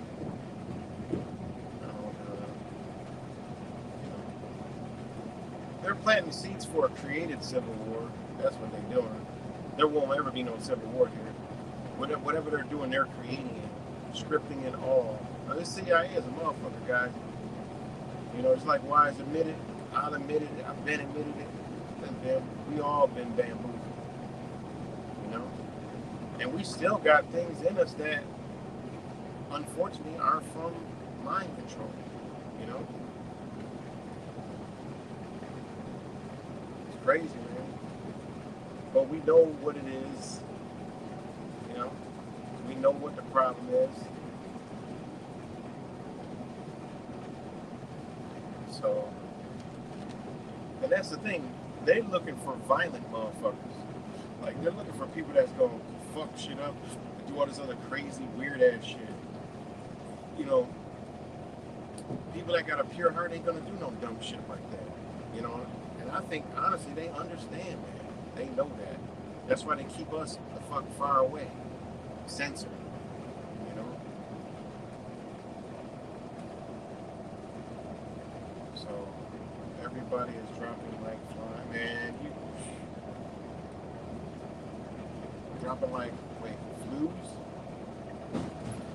They're planting the seeds for a created civil war. That's what they're doing. There won't ever be no civil war here. Whatever they're doing, they're creating it, scripting it all. Now, this CIA is a motherfucker, guys. You know, it's like Wise admitted, I'll admit it, I've been admitted it. We all been bamboozled. You know? And we still got things in us that unfortunately, are from mind control, you know? It's crazy, man. But we know what it is, you know? We know what the problem is. So, and that's the thing. They're looking for violent motherfuckers. Like, they're looking for people that's going to fuck shit up and do all this other crazy, weird-ass shit. You know, people that got a pure heart ain't going to do no dumb shit like that. You know? And I think, honestly, they understand that. They know that. That's why they keep us the fuck far away. Censored. You know? So, everybody is dropping like fly. Man, you dropping like, flues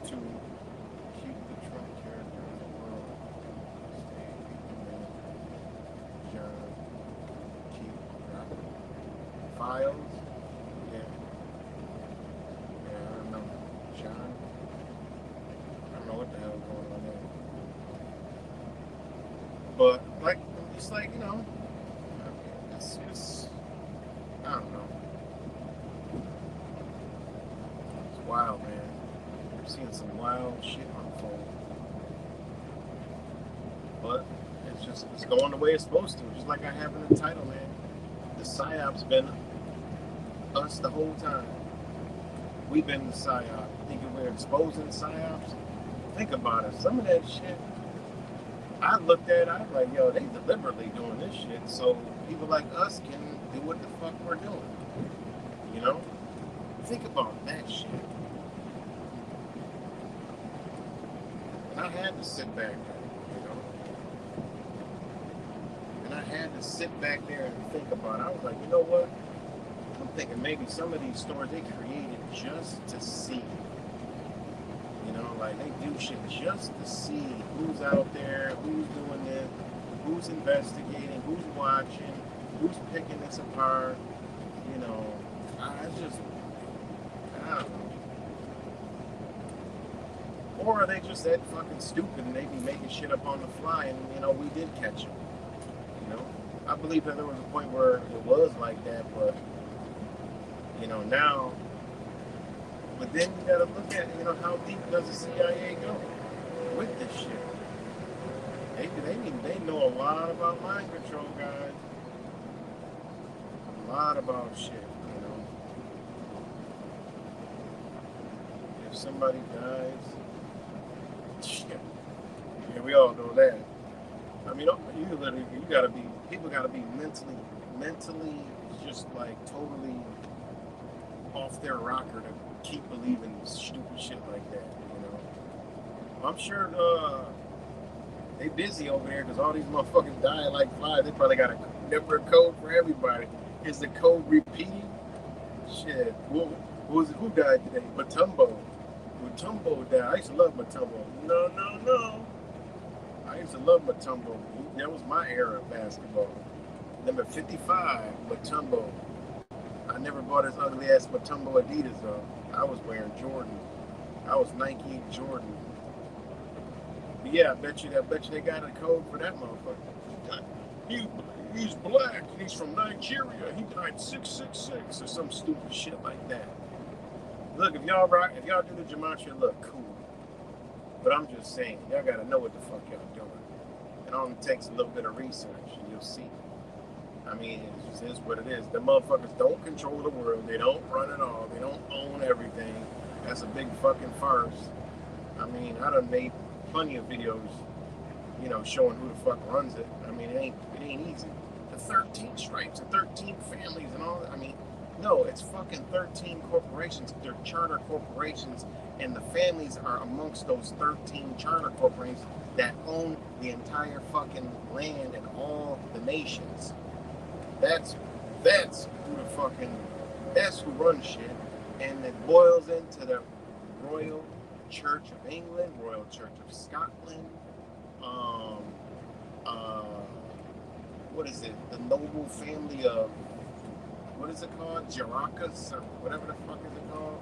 to keep the Trump character in the world. Stay, John, keep dropping. Files, yeah. Yeah, I don't know. John, I don't know what the hell is going on there. But, like, it's like, you know, it's I don't know. It's wild, man. I'm seeing some wild shit unfold. But it's going the way it's supposed to. Just like I have in the title, man. The Psyop's been us the whole time. We've been the Psyop. Thinking we're exposing Psyops. Think about it. Some of that shit, I looked at it, I was like, yo, they deliberately doing this shit so people like us can do what the fuck we're doing. You know? Think about that shit. And I had to sit back there, you know? And I had to sit back there and think about it. I was like, you know what? I'm thinking maybe some of these stories they created just to see. You know, like they do shit just to see who's out there, who's doing this, who's investigating, who's watching, who's picking this apart. You know, I don't know. Or are they just that fucking stupid and they be making shit up on the fly and, you know, we did catch them. You know, I believe that there was a point where it was like that, but, you know, now. But then you gotta look at, you know, how deep does the CIA go with this shit? They know a lot about mind control, guys. A lot about shit, you know. If somebody dies, shit. Yeah, we all know that. I mean, people gotta be mentally just like totally off their rocker to keep believing stupid shit like that, you know. I'm sure they busy over there because all these motherfuckers dying like flies. They probably got a number code for everybody. Is the code repeating? Shit. Who died today? Mutombo. Mutombo died. I used to love Mutombo. No. I used to love Mutombo. That was my era of basketball. Number 55, Mutombo. I never bought his ugly ass Mutombo Adidas though. I was wearing Jordan. I was Nike Jordan. But yeah, I bet you they got a code for that motherfucker. He's black and he's from Nigeria. He died 666 or some stupid shit like that. Look, if y'all do the gematria, look cool. But I'm just saying, y'all gotta know what the fuck y'all doing. It only takes a little bit of research and you'll see. I mean, it just is what it is. The motherfuckers don't control the world. They don't run it all. They don't own everything. That's a big fucking farce. I mean, I done made plenty of videos, you know, showing who the fuck runs it. I mean, it ain't easy. The 13 stripes, the 13 families and all that. I mean, no, it's fucking 13 corporations. They're charter corporations, and the families are amongst those 13 charter corporations that own the entire fucking land and all the nations. That's who runs shit, and it boils into the Royal Church of England, Royal Church of Scotland, what is it? The noble family of, what is it called? Jaracas or whatever the fuck is it called?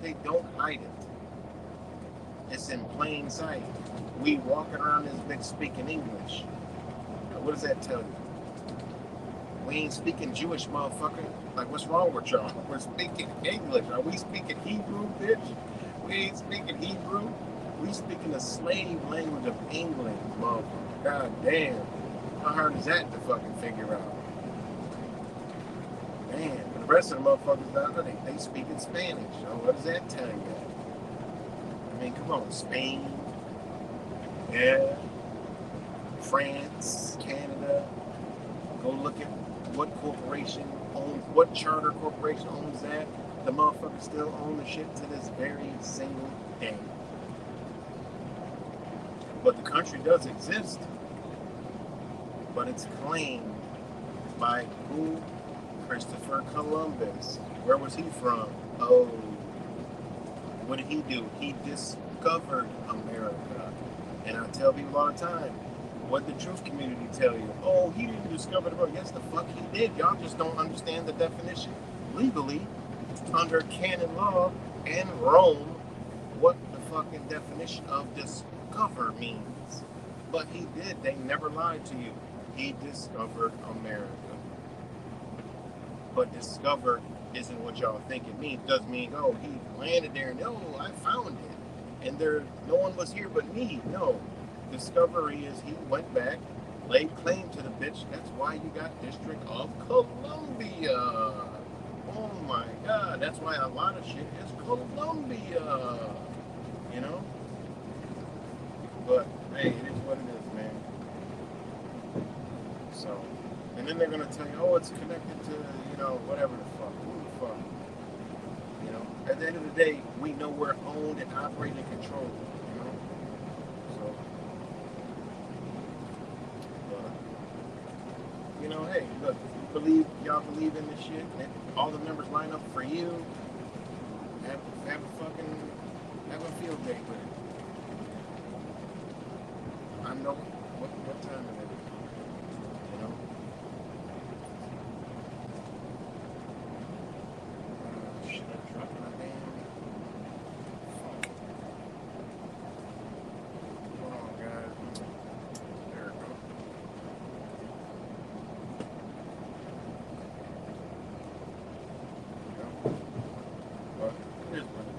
They don't hide it. It's in plain sight. We walking around this bitch speaking English. Now, what does that tell you? We ain't speaking Jewish, motherfucker. Like, what's wrong with y'all? We're speaking English. Are we speaking Hebrew, bitch? We ain't speaking Hebrew. We speaking the slave language of England, motherfucker. God damn. How hard is that to fucking figure out? Man, but the rest of the motherfuckers down there, they speak in Spanish. So what does that tell you? I mean, come on, Spain, yeah, France, Canada. Go look at what corporation owns, what charter corporation owns that. The motherfuckers still own the shit to this very single day. But the country does exist. But it's claimed by who? Christopher Columbus. Where was he from? Oh, what did he do? He discovered America. And I tell people all the time, what the truth community tell you? Oh, he didn't discover the world. Yes, the fuck he did. Y'all just don't understand the definition legally under canon law and Rome, what the fucking definition of discover means. But he did. They never lied to you. He discovered America. But discover isn't what y'all think it means. It doesn't mean, oh, he landed there and, oh, I found it. And there, no one was here but me. No. Discovery is he went back, laid claim to the bitch. That's why you got District of Columbia. Oh my God. That's why a lot of shit is Columbia. You know? But, hey, it is what it is, man. So, and then they're going to tell you, oh, it's connected to, you know, whatever the fuck. Who the fuck? You know? At the end of the day, we know we're owned and operated and controlled. You know? So, you know, hey, look, y'all believe in this shit, and all the numbers line up for you, have a field day with it. I know what time it is, you know? Should I drop my damn phone? Hold on, guys. There we go. But it is what it is.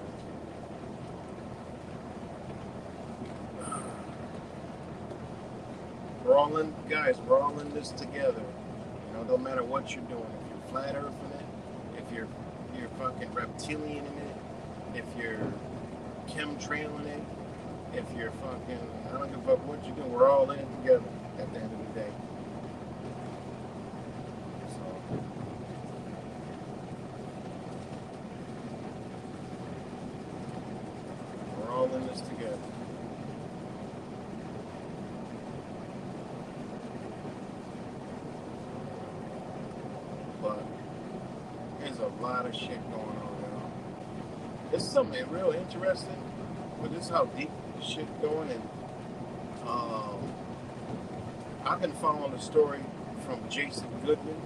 We're all in this together. You know, no matter what you're doing. If you're flat earthing it, if you're fucking reptilian in it, if you're chemtrailing it, if you're fucking, I don't give a fuck what you're doing, we're all in it together at the end of the day. So, we're all in this together. But there's a lot of shit going on now. This is something real interesting, but this is how deep the shit going. And I've been following the story from Jason Goodman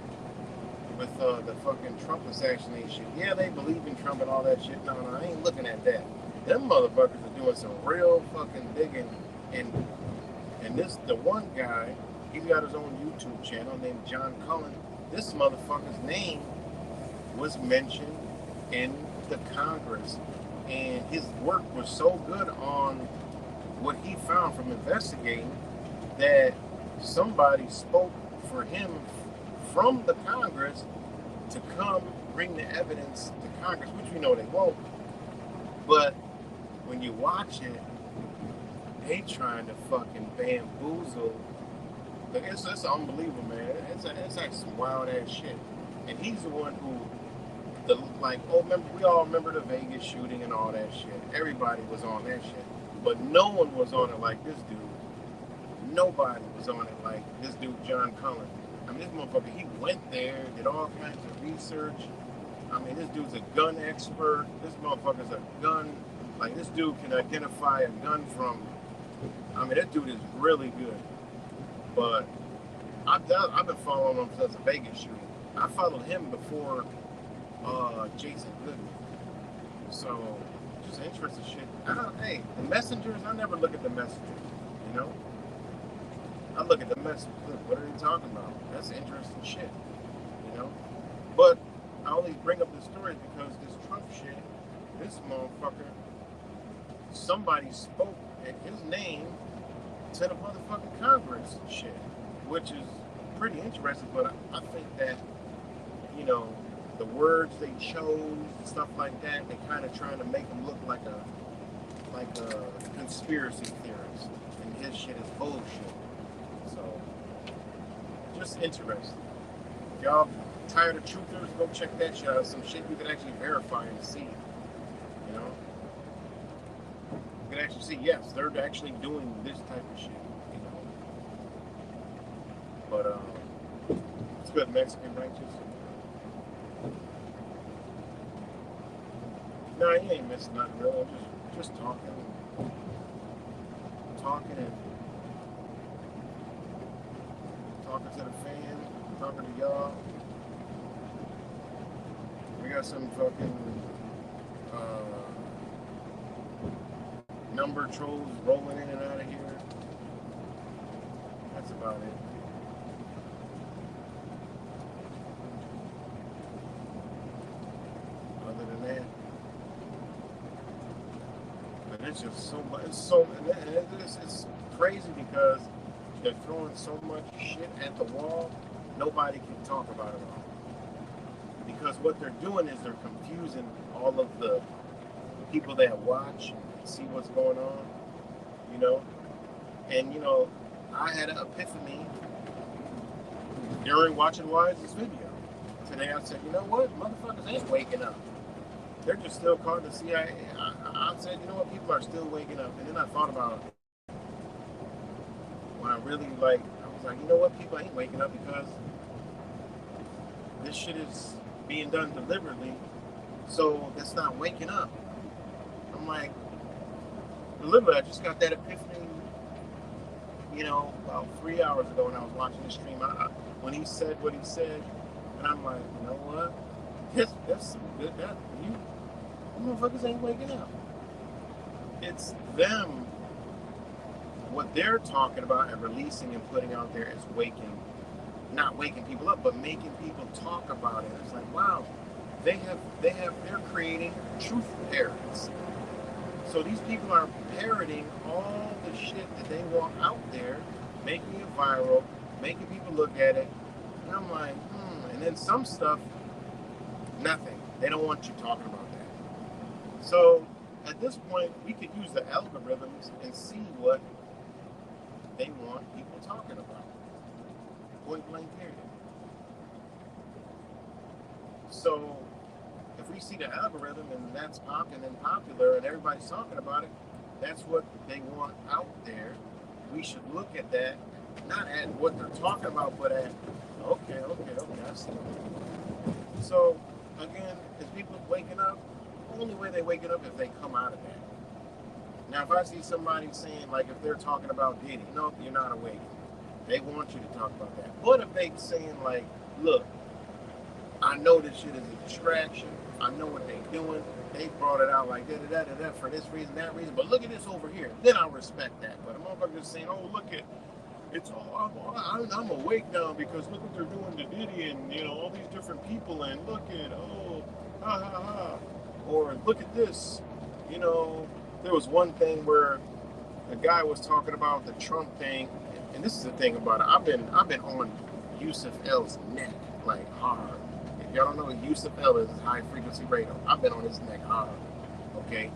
with the fucking Trump assassination. Yeah, they believe in Trump and all that shit. No, I ain't looking at that. Them motherfuckers are doing some real fucking digging. And this, the one guy, he's got his own YouTube channel named John Cullen. This motherfucker's name was mentioned in the Congress, and his work was so good on what he found from investigating that somebody spoke for him from the Congress to come bring the evidence to Congress, which we know they won't. But when you watch it, they trying to fucking bamboozle. Like, it's unbelievable, man. It's like some wild ass shit. And he's the one who, we all remember the Vegas shooting and all that shit. Everybody was on that shit. But no one was on it like this dude. Nobody was on it like this dude, John Cullen. I mean, this motherfucker, he went there, did all kinds of research. I mean, this dude's a gun expert. This motherfucker's a gun. Like, this dude can identify a gun from, I mean, this dude is really good. But I've been following him since the Vegas shooting. I followed him before Jason Goodman. So just interesting shit. Hey, the messengers, I never look at the messengers, you know? I look at the message. Look, what are they talking about? That's interesting shit, you know? But I only bring up this story because this Trump shit, this motherfucker, somebody spoke in his name to the motherfucking Congress and shit, which is pretty interesting. But I think that, you know, the words they chose, stuff like that, they kind of trying to make him look like a conspiracy theorist, and his shit is bullshit. So, just interesting. If y'all tired of truthers, go check that shit out. Some shit you can actually verify and see. You know? You can actually see, yes, they're actually doing this type of shit. You know? But, it's good, Mexican righteous. No, you ain't missing nothing really. I'm just talking and talking to the fam, talking to y'all. We got some fucking number trolls rolling in and out of here. That's about it. Other than that, but it's just so much. It's crazy because they're throwing so much shit at the wall. Nobody can talk about it all. Because what they're doing is they're confusing all of the people that watch and see what's going on, you know? And, you know, I had an epiphany during watching Wise's video. Today I said, you know what? Motherfuckers ain't waking up. They're just still calling the CIA. I said, you know what? People are still waking up. And then I thought about it. When I really, I was like, you know what? People ain't waking up because this shit is being done deliberately, so that's not waking up. I'm like, deliberately, I just got that epiphany, you know, about 3 hours ago when I was watching the stream. When he said what he said, and I'm like, you know what? That's some good. You motherfuckers ain't waking up. It's them. What they're talking about and releasing and putting out there is not waking people up, but making people talk about it. It's like, wow, they're creating truth parrots. So these people are parroting all the shit that they want out there, making it viral, making people look at it. And I'm like, And then some stuff, nothing. They don't want you talking about that. So at this point, we could use the algorithms and see what they want people talking about. Point blank period. So if we see the algorithm and that's popping and popular and everybody's talking about it, that's what they want out there. We should look at that, not at what they're talking about, but at okay, I see. So again, is people waking up? The only way they waking up is if they come out of that. Now if I see somebody saying, like, if they're talking about Diddy, no, you're not awake. They want you to talk about that. What if they saying, like, look, I know this shit is a distraction. I know what they're doing. They brought it out like da for this reason, that reason. But look at this over here. Then I respect that. But a motherfucker just saying, oh, look at, it's all, I'm awake now because look what they're doing to Diddy and, you know, all these different people. And look at, oh, ha, ha, ha. Or look at this. You know, there was one thing where the guy was talking about the Trump thing. And this is the thing about it. I've been on Yusuf L's neck like hard. If y'all don't know what Yusuf L is, high frequency radio. I've been on his neck hard, okay?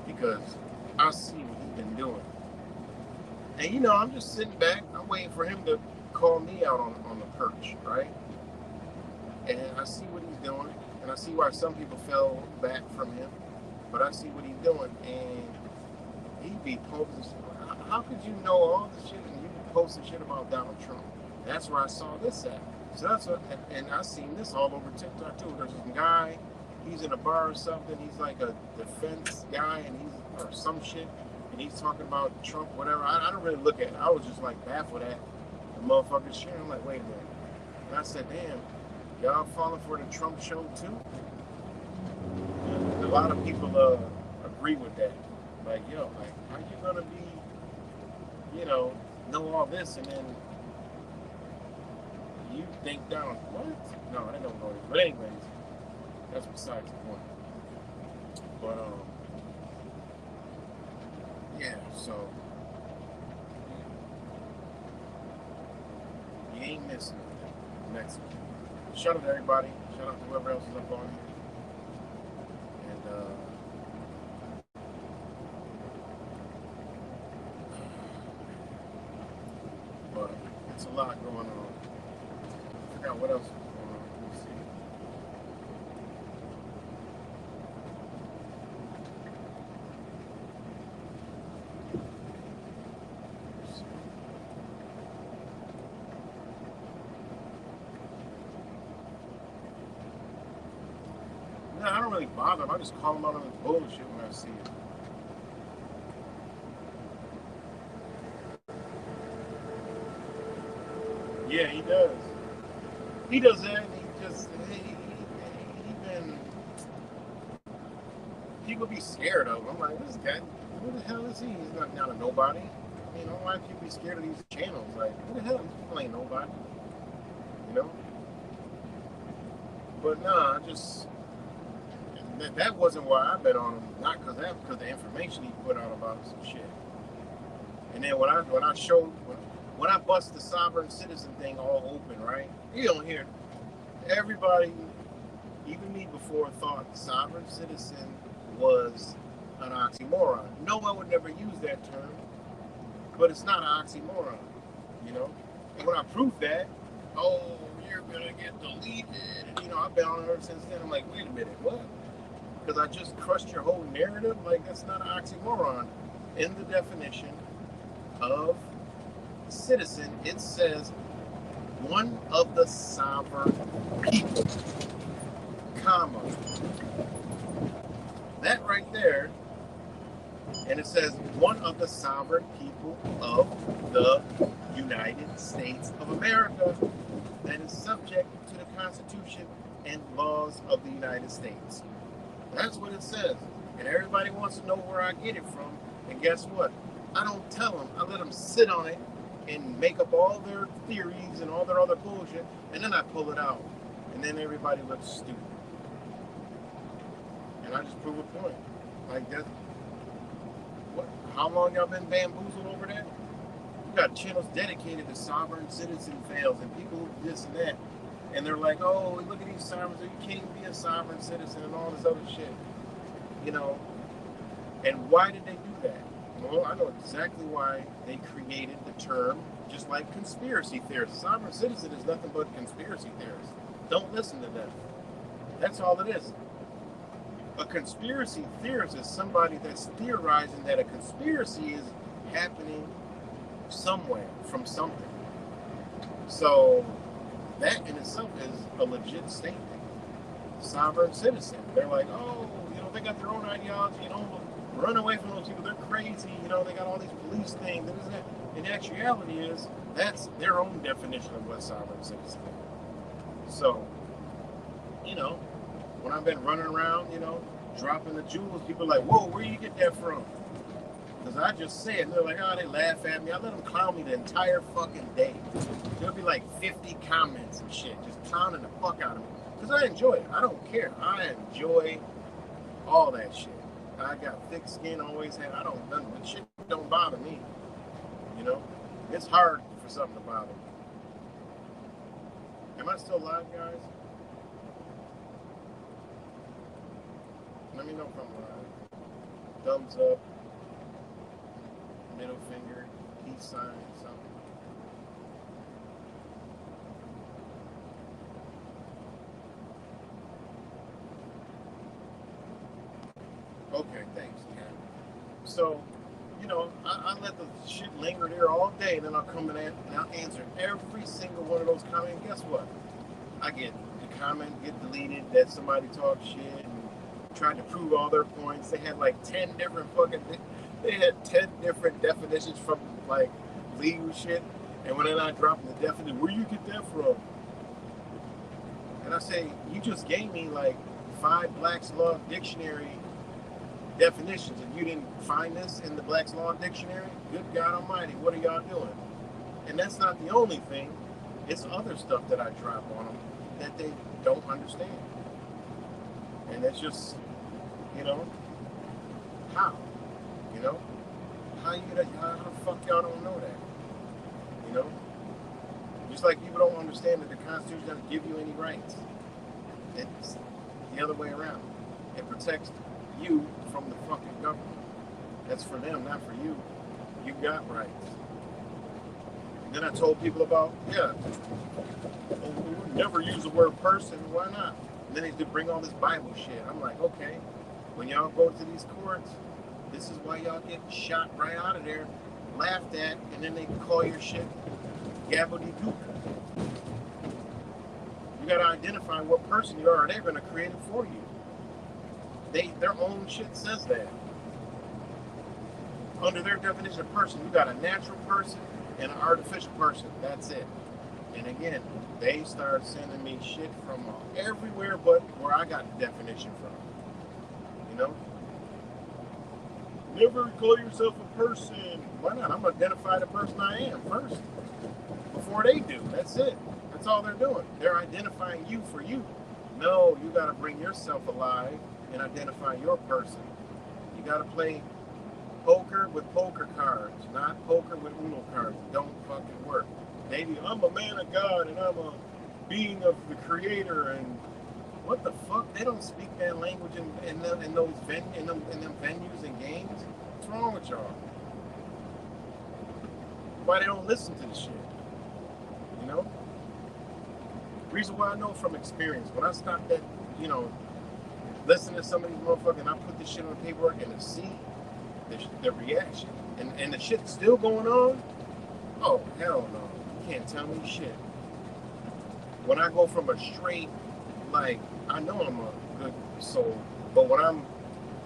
Because I see what he's been doing. And you know, I'm just sitting back, I'm waiting for him to call me out on the perch, right? And I see what he's doing, and I see why some people fell back from him, but I see what he's doing, and he be posting. How could you know all this shit and you posting shit about Donald Trump? That's where I saw this at. So that's what, and I seen this all over TikTok too. There's some guy, he's in a bar or something. He's like a defense guy, and he's or some shit, and he's talking about Trump, whatever. I don't really look at it. I was just like baffled at the motherfuckers sharing. I'm like, wait a minute. And I said, damn, y'all falling for the Trump show too? And a lot of people are agree with that. Like, yo, like, how you gonna be, know all this and then you think down, what? No, I don't know this. But anyways, that's besides the point. But, yeah, so, you ain't missing anything. Next week. Shout out to everybody. Shout out to whoever else is up on here. And, but it's a lot going on. I forgot what else is going on. Let me see. No, I don't really bother him. I just call him out on his bullshit when I see it. Yeah, he does. He does that, and he been, people be scared of him. I'm like, this guy, who the hell is he? He's not down to nobody. You know, why people be scared of these channels? Like, who the hell? People ain't nobody. You know? But nah, I just, that wasn't why I bet on him. Not because that, because the information he put out about some shit. And then when I bust the sovereign citizen thing all open, right? You don't hear everybody, even me before, thought sovereign citizen was an oxymoron. No one would never use that term, but it's not an oxymoron, you know? And when I proved that, oh, you're gonna get deleted. And, I've been on her since then. I'm like, wait a minute, what? Because I just crushed your whole narrative? Like, that's not an oxymoron. In the definition of citizen, it says one of the sovereign people, comma. That right there, and it says one of the sovereign people of the United States of America that is subject to the Constitution and laws of the United States. That's what it says. And everybody wants to know where I get it from. And guess what? I don't tell them. I let them sit on it and make up all their theories and all their other bullshit, and then I pull it out. And then everybody looks stupid. And I just prove a point. Like that. What? How long y'all been bamboozled over that? You got channels dedicated to sovereign citizen fails and people who this and that. And they're like, oh, look at these sovereigns. You can't even be a sovereign citizen and all this other shit. And why did they do that? Well, I know exactly why they created the term, just like conspiracy theorists. Sovereign citizen is nothing but conspiracy theorists. Don't listen to them. That's all it is. A conspiracy theorist is somebody that's theorizing that a conspiracy is happening somewhere from something. So that in itself is a legit statement. Sovereign citizen. They're like, oh, they got their own ideology, run away from those people. They're crazy. They got all these police things. And the actuality is that's their own definition of what sovereign citizen is. So, when I've been running around, dropping the jewels, people are like, whoa, where you get that from? Because I just say it. And they're like, oh, they laugh at me. I let them clown me the entire fucking day. There'll be like 50 comments and shit, just clowning the fuck out of me. Because I enjoy it. I don't care. I enjoy all that shit. I got thick skin, always had. None of the shit don't bother me. It's hard for something to bother me. Am I still live, guys? Let me know if I'm live. Thumbs up, middle finger, peace sign, something. Okay, thanks, Kat. So, I let the shit linger there all day, and then I'll come in and I'll answer every single one of those comments. Guess what? I get the comment get deleted that somebody talked shit and tried to prove all their points. They had like 10 different they had 10 different definitions from like legal shit. And when they're not dropping the definition, where you get that from? And I say, you just gave me like 5 Black's Law Dictionary definitions, and you didn't find this in the Black's Law Dictionary, good God Almighty, what are y'all doing? And that's not the only thing. It's other stuff that I drop on them that they don't understand. And it's just, you know, how? You know? How the fuck y'all don't know that? You know? Just like people don't understand that the Constitution doesn't give you any rights. It's the other way around. It protects you from the fucking government. That's for them, not for you. You got rights. Then I told people about, yeah, we would never use the word person. Why not? And then they did bring all this Bible shit. I'm like, okay, when y'all go to these courts, this is why y'all get shot right out of there, laughed at, and then they call your shit gabbledygook. You gotta identify what person you are, or they're gonna create it for you. Their own shit says that. Under their definition of person, you got a natural person and an artificial person. That's it. And again, they start sending me shit from everywhere but where I got the definition from. You know? Never call yourself a person. Why not? I'm gonna identify the person I am first. Before they do. That's it. That's all they're doing. They're identifying you for you. No, you gotta bring yourself alive and identify your person. You gotta play poker with poker cards, not poker with Uno cards. Don't fucking work. Maybe I'm a man of God and I'm a being of the Creator, and what the fuck? They don't speak that language in them venues and games. What's wrong with y'all? Why they don't listen to the shit? You know? Reason why I know from experience. When I stopped at, you know, listen to some of these motherfuckers, and I put this shit on the paperwork and to see the reaction, and the shit's still going on. Oh hell no! You can't tell me shit. When I go from a straight, like, I know I'm a good soul, but when I'm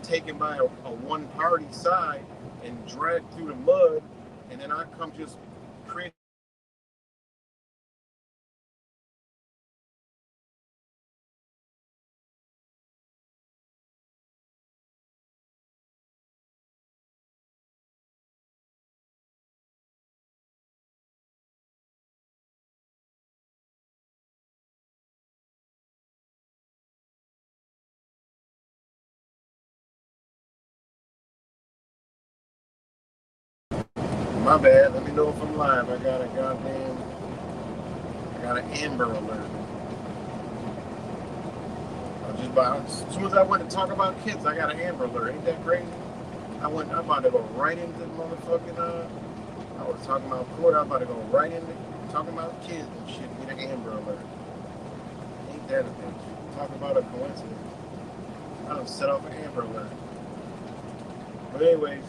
taken by a one party side and dragged through the mud, and then I come just create. My bad. Let me know if I'm live. I got an Amber Alert. As soon as I went to talk about kids, I got an Amber Alert. Ain't that crazy? I'm about to go right into the motherfucking, I was talking about court. I'm about to go right into talking about kids and shit. Get an Amber Alert. Ain't that a bitch? Talk about a coincidence. I done set off an Amber Alert. But anyways,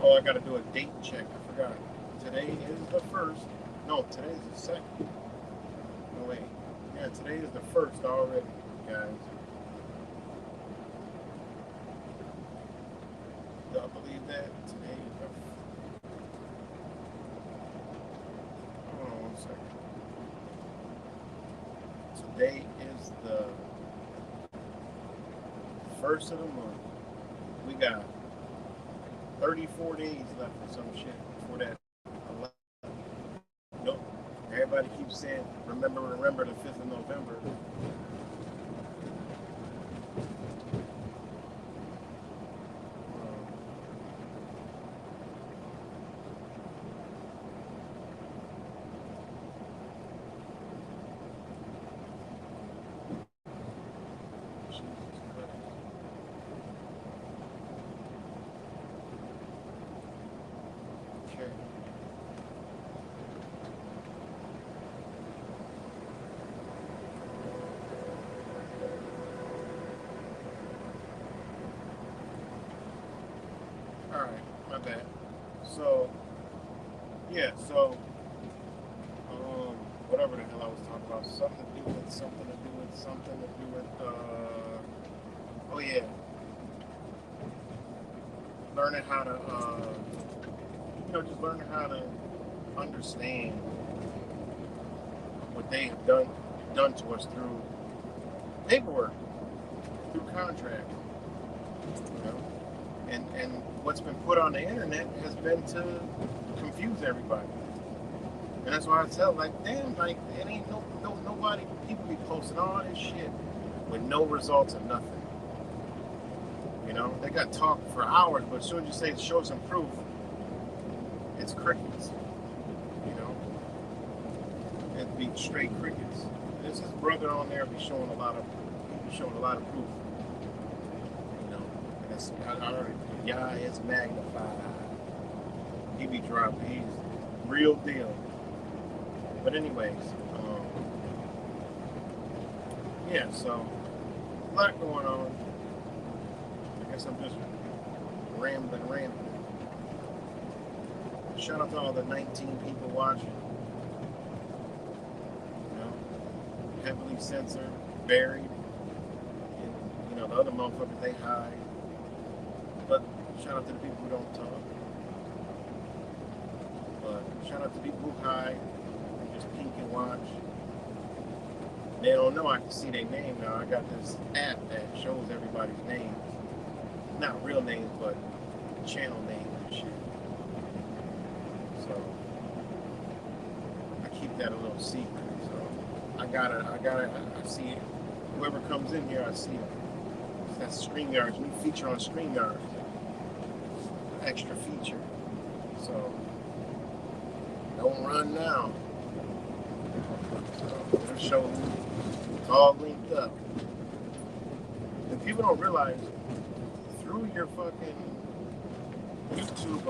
oh, I gotta do a date check. I forgot. Today is the 1st. No, today is the 2nd. No, wait. Yeah, today is the 1st already, guys. Do I believe that? Today is the... Hold on 1 second. Today is the 1st of the month. We got 34 days left or some shit before that. Nope. Everybody keeps saying, remember the 5th of November. Alright, my bad. So, Yeah, so, whatever the hell I was talking about, something to do with, oh yeah, learning how to, just learning how to understand what they have done to us through paperwork, through contracts, you know, and what's been put on the internet has been to confuse everybody. And that's why I tell, like, damn, like, it ain't nobody, people be posting all this shit with no results and nothing. You know, they got talk for hours, but as soon as you say show some proof, it's crickets. You know, it'd be straight crickets. There's his brother on there be showing a lot of proof. You know, and it's, I already, yeah, it's magnified. He be dropping, he's real deal. But anyways, yeah, so a lot going on. I guess I'm just rambling. Shout out to all the 19 people watching. You know, heavily censored, buried, and the other motherfuckers they hide. But shout out to the people who don't talk. But shout out to people who hide. Just peek and watch. They don't know I can see their name now. I got this app that shows everybody's names. Not real names, but channel names and shit. So I keep that a little secret. So I see it. Whoever comes in here, I see it. That's StreamYard's new feature on StreamYard. Extra feature. So don't run now. It'll show you it's all linked up. And people don't realize through your fucking YouTube,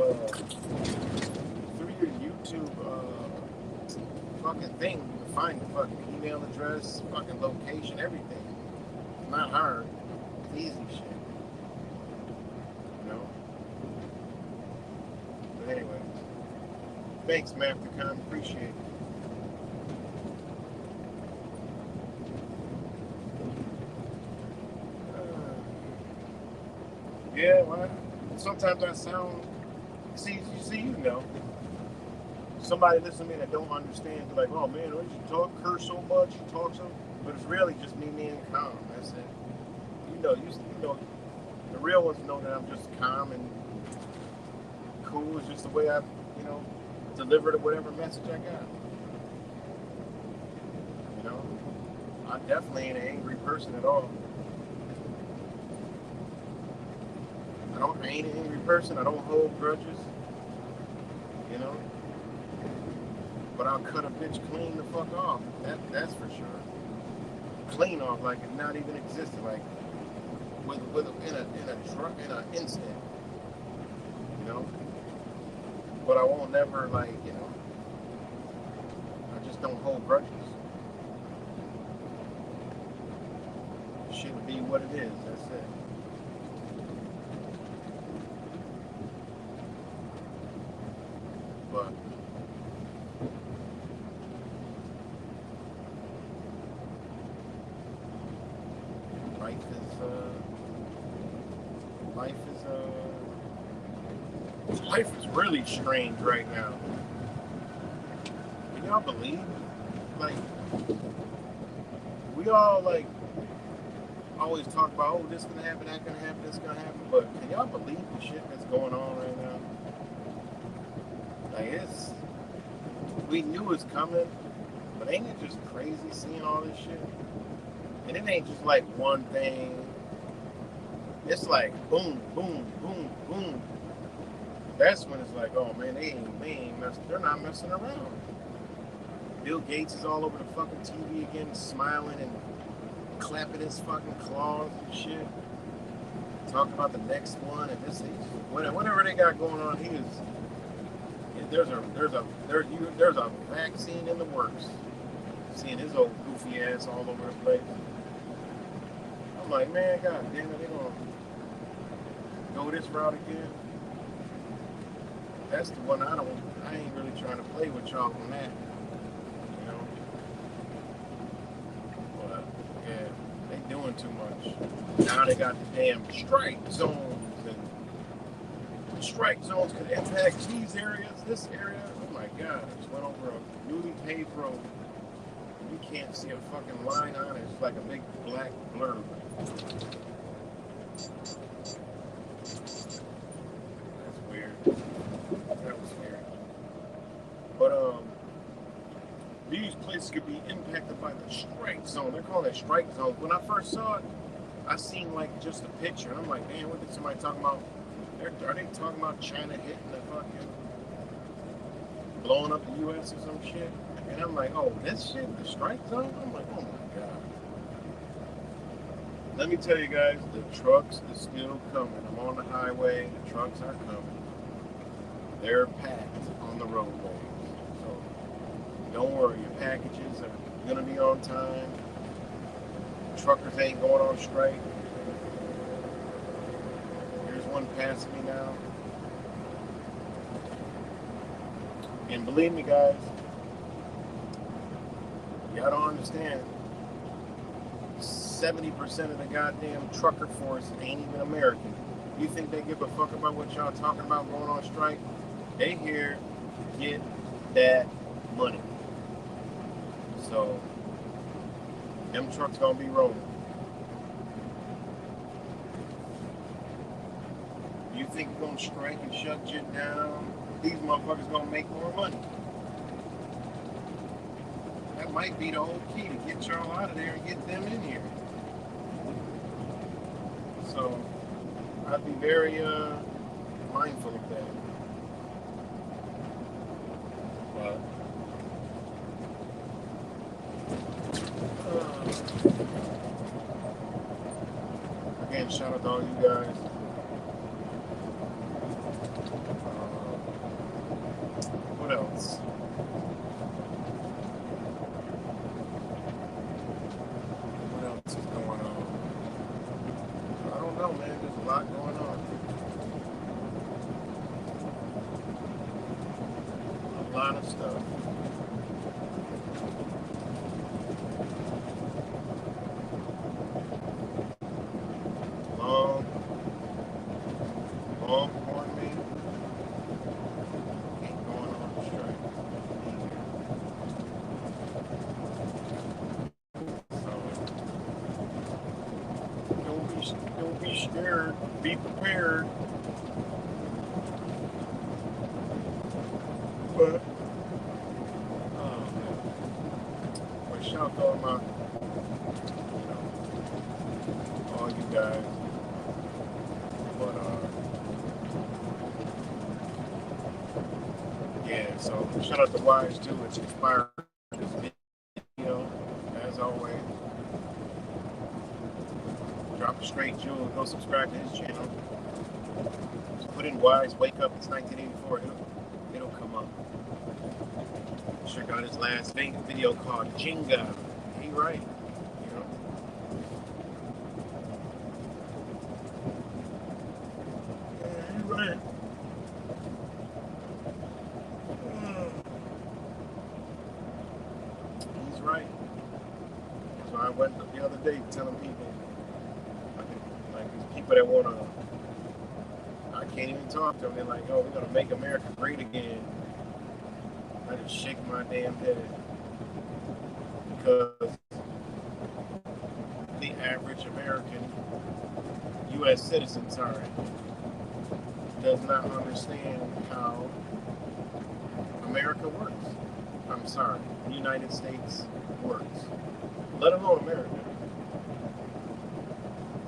fucking thing, you can find the fucking email address, fucking location, everything. It's not hard. It's easy shit. You know? But anyway. Thanks, Mastercon. Appreciate it. Yeah, well, sometimes I sound, somebody listen to me that don't understand, be like, oh man, don't you curse so much, you talk so, but it's really just me being calm, that's it. You know, the real ones know that I'm just calm and cool, it's just the way I, deliver to whatever message I got. You know, I definitely ain't an angry person at all. I ain't an angry person. I don't hold grudges, But I'll cut a bitch clean the fuck off. That's for sure. Clean off like it not even existed, like in an instant, But I won't never I just don't hold grudges. Shit be what it is. That's it. But life is really strange right now. Can y'all believe? We all always talk about, oh, this gonna happen, that gonna happen, this gonna happen, but can y'all believe the shit that's going on right now? We knew it's coming, but ain't it just crazy seeing all this shit? And it ain't just one thing. It's boom, boom, boom, boom. That's when it's oh man, they're not messing around. Bill Gates is all over the fucking TV again, smiling and clapping his fucking claws and shit. Talking about the next one and this, whatever they got going on, there's a vaccine in the works. Seeing his old goofy ass all over the place. I'm like, man, god damn it, they gonna go this route again. That's the one I I ain't really trying to play with y'all on that, you know. But yeah, they doing too much. Now they got the damn strike zones, and the strike zones could impact these areas, this area. Oh my God! I just went over a newly paved road. You can't see a fucking line on it. It's like a big black blur. That's weird. That was weird. But these places could be impacted by the strike zone. They're calling it strike zones. When I first saw it, I seen like just a picture. I'm like, man, what did somebody talking about? Are they talking about China hitting the fucking blowing up the U.S. or some shit? And I'm like, oh, this shit, the strike zone? I'm like, oh my God. Let me tell you guys, the trucks are still coming. I'm on the highway, the trucks are coming. They're packed on the roadways. So don't worry, your packages are gonna be on time. Truckers ain't going on strike. Here's one passing me now. And believe me guys, y'all don't understand. 70% of the goddamn trucker force ain't even American. You think they give a fuck about what y'all talking about going on strike? They here to get that money. So, them trucks gonna be rolling. You think you're gonna strike and shut shit down? These motherfuckers gonna make more money. That might be the whole key to get y'all out of there and get them in here. So I'd be very mindful of that. But again, shout out to all you guys. What else? What else is going on? I don't know, man. There's a lot going on. A lot of stuff. Longhorn me. Ain't going on strike. So don't be scared. Be prepared. But but shout out to all my, all you guys. But yeah, so shout out to Wise too. It's inspired this video, as always. Drop a straight jewel. Go subscribe to his channel. Just put in Wise Wake Up. It's 1984. It'll come up. Check out his last video called Jinga. He right. You know. Yeah, he right. He's right. So I went the other day telling people, like these people that want to, I can't even talk to them. They're like, oh, we're going to make America great again. I just shake my damn head. Because the average American, U.S. citizen, does not understand how America works. I'm sorry, the United States works. Let alone America.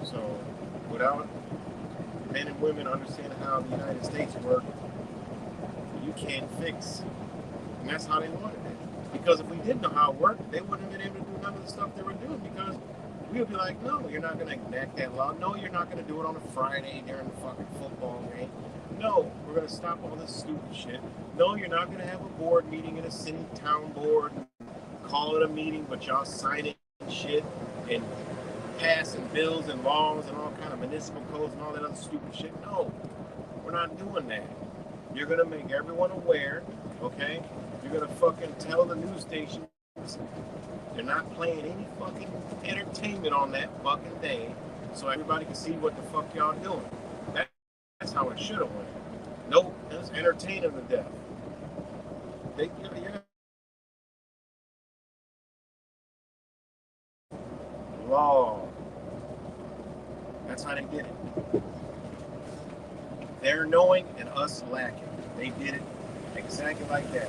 So, without men and women understanding how the United States work, you can't fix. And that's how they wanted it. Because if we didn't know how it worked, they wouldn't have been able to do none of the stuff they were doing. Because we would be like, no, you're not going to enact that law. No, you're not going to do it on a Friday during the fucking football game. No, we're going to stop all this stupid shit. No, you're not going to have a board meeting in a city town board and call it a meeting, but y'all signing shit and passing bills and laws and all kind of municipal codes and all that other stupid shit. No, we're not doing that. You're going to make everyone aware Okay? You're gonna fucking tell the news stations they're not playing any fucking entertainment on that fucking day, so everybody can see what the fuck y'all doing. That's how it should have went. Nope, it's entertaining to death. You're law. That's how they did it. They're knowing and us lacking. They did it exactly like that.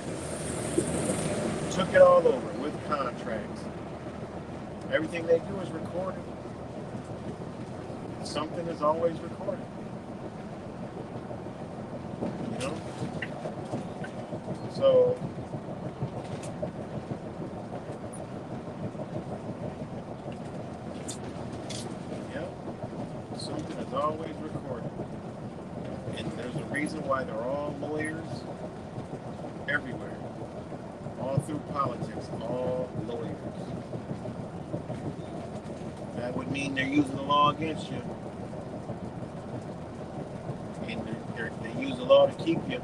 Took it all over with contracts. Everything they do is recorded. Something is always recorded. You know? So, yeah, something is always recorded. And there's a reason why they're all lawyers everywhere. All through politics, all lawyers. That would mean they're using the law against you. And they use the law to keep you.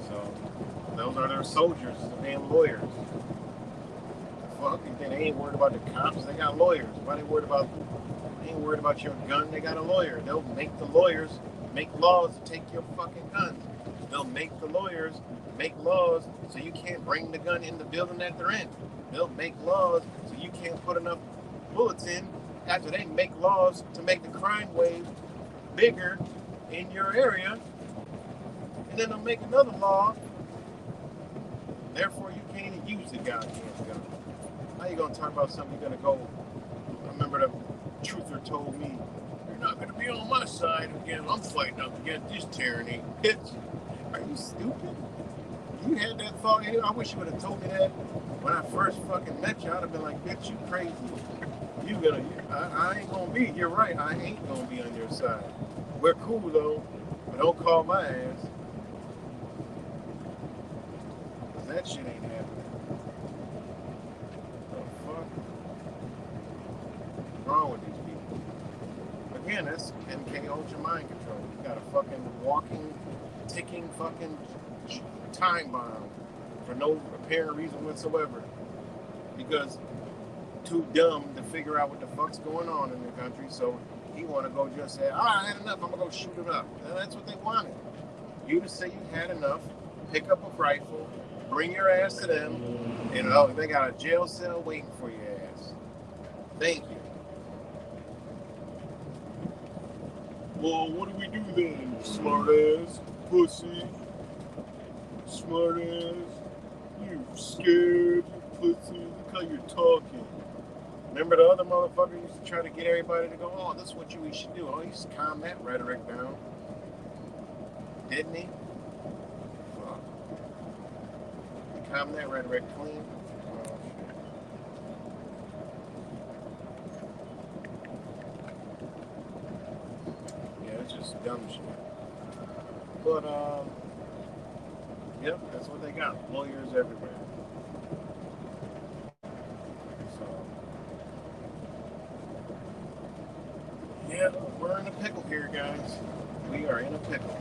So, those are their soldiers, the damn lawyers. Fuck, they ain't worried about the cops, they got lawyers. Why they ain't worried about your gun, they got a lawyer. They'll make the lawyers make laws to take your fucking guns. They'll make the lawyers make laws so you can't bring the gun in the building that they're in. They'll make laws so you can't put enough bullets in after they make laws to make the crime wave bigger in your area. And then they'll make another law. Therefore, you can't even use the goddamn gun. How you gonna talk about something you're gonna go? I remember the truther told me, "You're not gonna be on my side again. I'm fighting up against this tyranny." Bitch, are you stupid? You had that thought. I wish you would have told me that when I first fucking met you. I'd have been like, "Bitch, you crazy. I ain't gonna be. You're right. I ain't gonna be on your side. We're cool though, but don't call my ass. Cause that shit ain't happening." What the fuck? What's wrong with these people? Again, that's MK Ultra mind control. You got a fucking walking, ticking fucking time bomb for no apparent reason whatsoever. Because too dumb to figure out what the fuck's going on in the country, so he want to go just say, I had enough, I'm going to go shoot it up. And that's what they wanted. You to say you had enough, pick up a rifle, bring your ass to them, and they got a jail cell waiting for your ass. Thank you. Well, what do we do then, smart ass, pussy? Smart ass, you scared, you pussy, look how you're talking. Remember the other motherfucker used to try to get everybody to go, oh, this is what we should do. Oh, he used to calm that rhetoric down. Didn't he? Fuck. Calm that rhetoric clean. Oh, shit. Yeah, it's just dumb shit. But, yep, that's what they got. Lawyers everywhere. Yeah, we're in a pickle here, guys. We are in a pickle.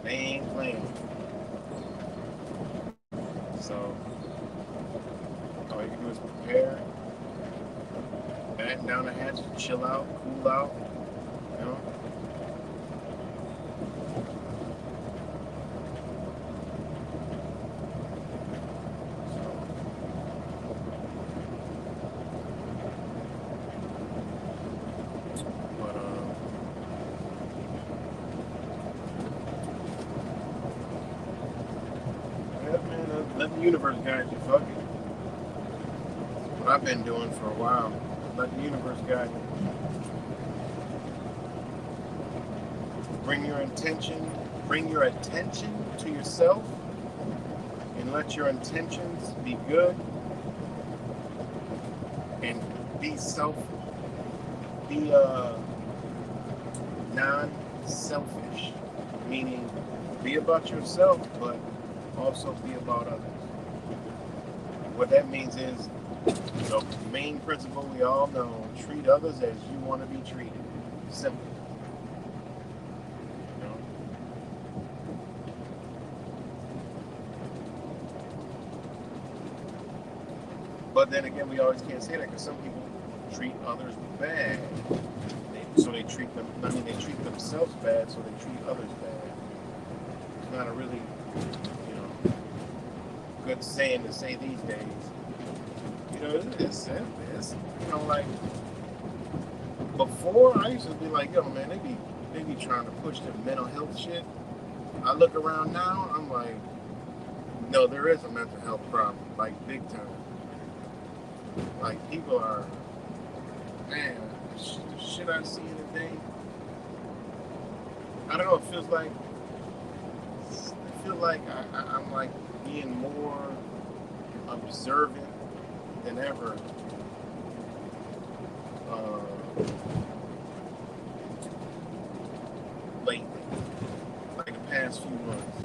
They ain't playing. So, all you can do is prepare, batten down the hatches, chill out, cool out, you know? Let the universe guide you, fuck it. That's what I've been doing for a while. Let the universe guide you. Bring your attention to yourself, and let your intentions be good, and be non-selfish, meaning be about yourself, but also be about others. What that means is, the main principle we all know, treat others as you want to be treated. Simple. You know? But then again, we always can't say that because some people treat others bad. So they treat them, I mean, they treat themselves bad, so they treat others bad. It's not a really, you know, good saying to say these days. You know, it's you know, like, before I used to be like, yo, man, they be trying to push their mental health shit. I look around now, I'm like, no, there is a mental health problem, like big time. Like people are, man, the shit I see in the day. I don't know. It feels like I'm like being more observant than ever. Lately, like the past few months,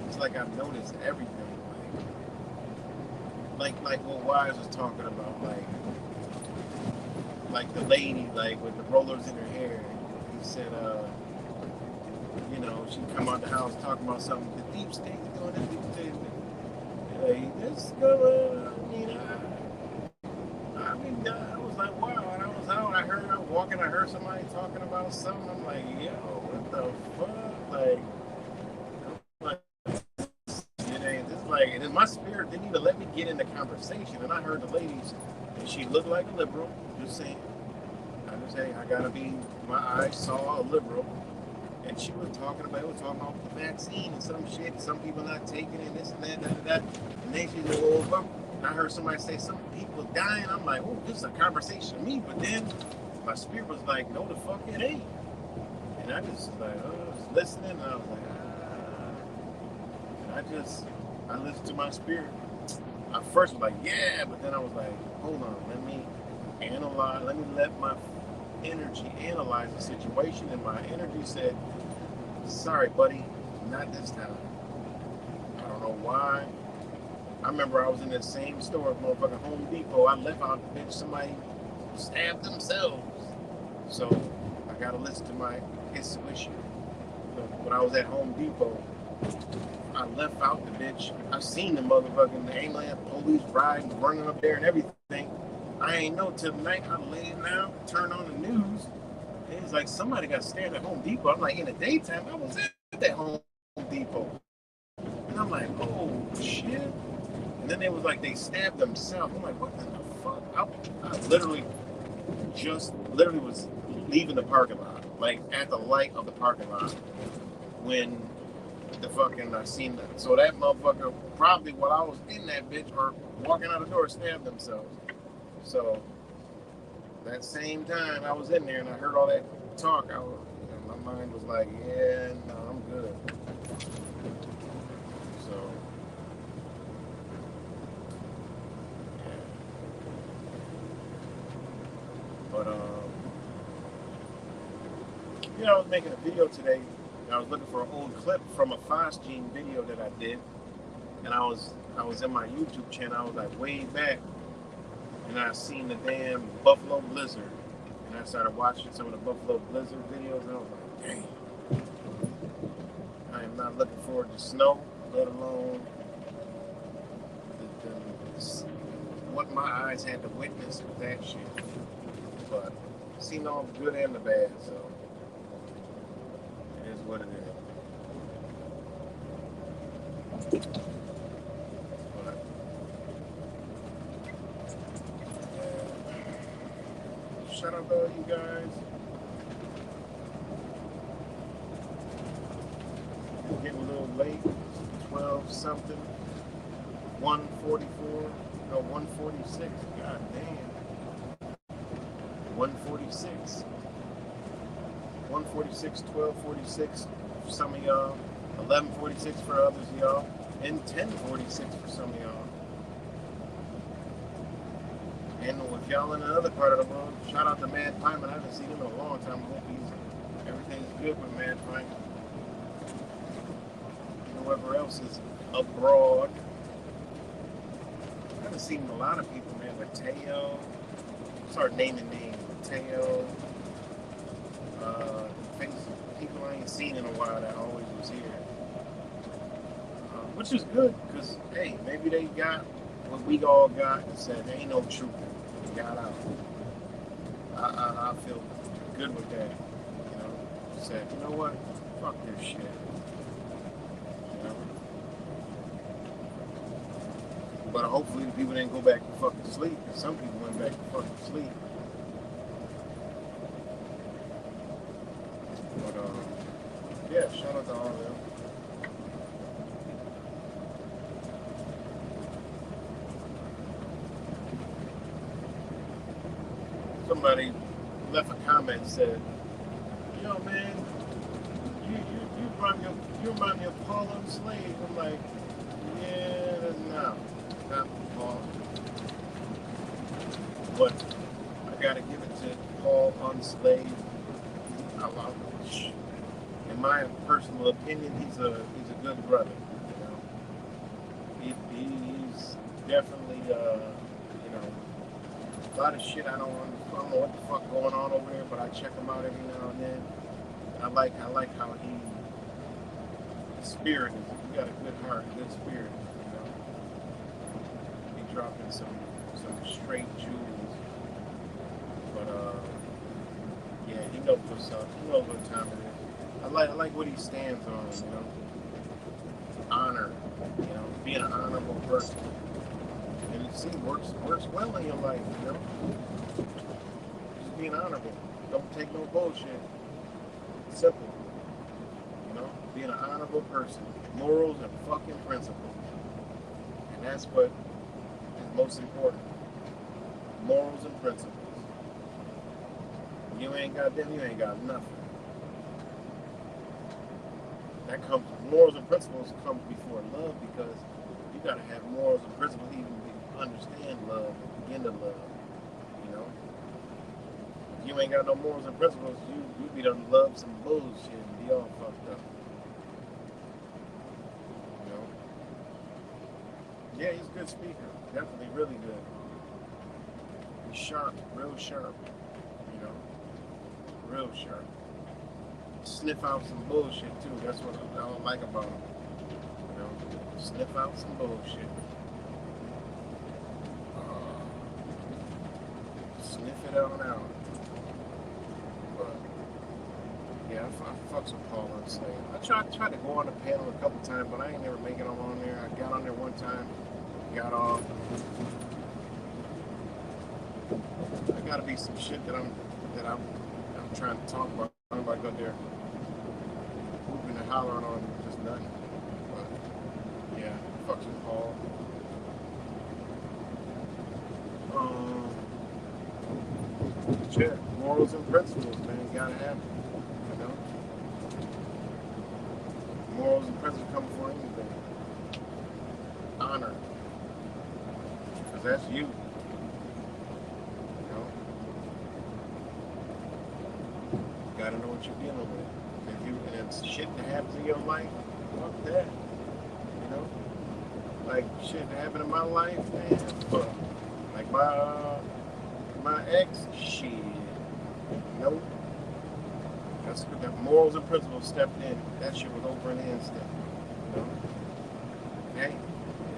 it's like I've noticed everything. Like what Wise was talking about, like the lady, like with the rollers in her hair. He said, you know, she'd come out the house talking about something. The deep state is doing the deep state. Like, this girl, I was like, wow. And I was out, I was walking, I heard somebody talking about something. I'm like, yo, what the fuck? And in my spirit didn't even let me get in the conversation. And I heard the ladies, and she looked like a liberal, just saying. I gotta be, my eyes saw a liberal. And she was talking about the vaccine and some shit, some people not taking it, this and that. And then she said, well, I heard somebody say some people dying. I'm like, oh, this is a conversation to me. But then my spirit was like, no, the fuck it ain't. And I just was like, I was listening, and I was like, And I listened to my spirit. I first was like, yeah, but then I was like, hold on, let me let my energy analyze the situation. And my energy said, sorry, buddy, not this time. I don't know why. I remember I was in that same store, motherfucking Home Depot. I left out the bitch, somebody stabbed themselves. So I gotta listen to my intuition. When I was at Home Depot, I left out the bitch. I seen the motherfucking ambulance, police riding, running up there and everything. I ain't know till the night I laid down, turned on the news. And it's like somebody got stabbed at Home Depot. I'm like, in the daytime, I was at that Home Depot. And I'm like, oh shit. And then they was like, they stabbed themselves. I'm like, what the fuck? I literally was leaving the parking lot, like at the light of the parking lot, when the fucking I seen that. So that motherfucker probably while I was in that bitch or walking out the door stabbed themselves. So that same time I was in there and I heard all that talk, my mind was like, yeah, no, I'm good. So yeah. But I was making a video today. I was looking for an old clip from a Phosgene video that I did, and I was in my YouTube channel. I was like way back, and I seen the damn Buffalo Blizzard, and I started watching some of the Buffalo Blizzard videos, and I was like, dang, I am not looking forward to snow, let alone what my eyes had to witness with that shit. But seen all the good and the bad, so. Is what it is. But, shout out to all you guys. We're getting a little late. 12 something. 144. No, 146. God damn. 146. 146, 1246 for some of y'all, 1146 for others of y'all, and 1046 for some of y'all. And if y'all in another part of the world, shout out to Mad Pyman. I haven't seen him in a long time. I hope everything's good with Mad Pyman. Whoever else is abroad. I haven't seen a lot of people, man. Mateo. Start naming names. Mateo. People I ain't seen in a while that always was here. Which is good, because, hey, maybe they got what we all got and said, there ain't no truth. And got out. I feel good with that. You know, said, you know what? Fuck this shit. You know? But hopefully the people didn't go back to fucking sleep. Because some people went back to fucking sleep. But, yeah, shout out to all of them. Somebody left a comment and said, yo, man, you remind me of Paul on Slave. I'm like, yeah, no, not Paul. But I gotta give it to Paul on Slave. In my personal opinion, he's a good brother. You know, he's definitely you know, a lot of shit I don't know what the fuck going on over there, but I check him out every now and then. I like how his spirit is. He got a good heart, good spirit. You know, he dropping some straight jewels, but yeah, he knows what's up. He knows what time it is. I like what he stands on. You know, honor. You know, being an honorable person. And it seems works well in your life. You know, just being honorable. Don't take no bullshit. Simple. You know, being an honorable person. Morals and fucking principles. And that's what is most important. Morals and principles. You ain't got them, you ain't got nothing. That comes, morals and principles come before love, because you gotta have morals and principles even to understand love and begin to love. You know? If you ain't got no morals and principles, you be done love some bullshit and be all fucked up. You know? Yeah, he's a good speaker. Definitely really good. He's sharp, real sharp. You know? Real sharp. Sniff out some bullshit too. That's what I don't like about him. You know? Sniff out some bullshit. Sniff it out. But yeah, I fucks with Paul on Slave. I tried to go on the panel a couple times, but I ain't never make it on there. I got on there one time, got off. I gotta be some shit that I'm trying to talk about. I'm about to go there whooping and hollering on just nothing. But yeah, fucks with Paul. Yeah, morals and principles, man, you gotta have it. You know? Morals and principles come before anything. Honor. Because that's you. Gotta know what you're dealing with. And it's shit that happens in your life, fuck that. You know? Like shit that happened in my life, man, fuck. Like my ex, shit. Nope. That's good. That morals and principles stepped in. That shit was over in the instant. You know? Hey,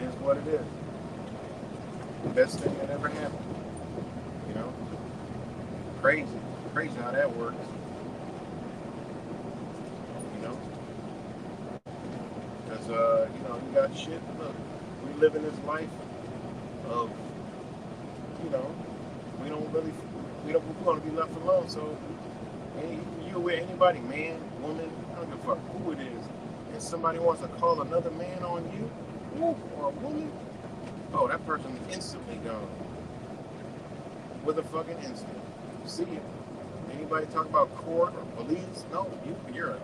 it is what it is. The best thing that ever happened. You know? Crazy how that works. You know, you got shit. Look, we live in this life of, you know, we don't want to be left alone. So, you with anybody, man, woman, I don't give a fuck who it is, and somebody wants to call another man on you, or a woman, oh, that person instantly gone. With a fucking instant. See it. Anybody talk about court or police? No, you're a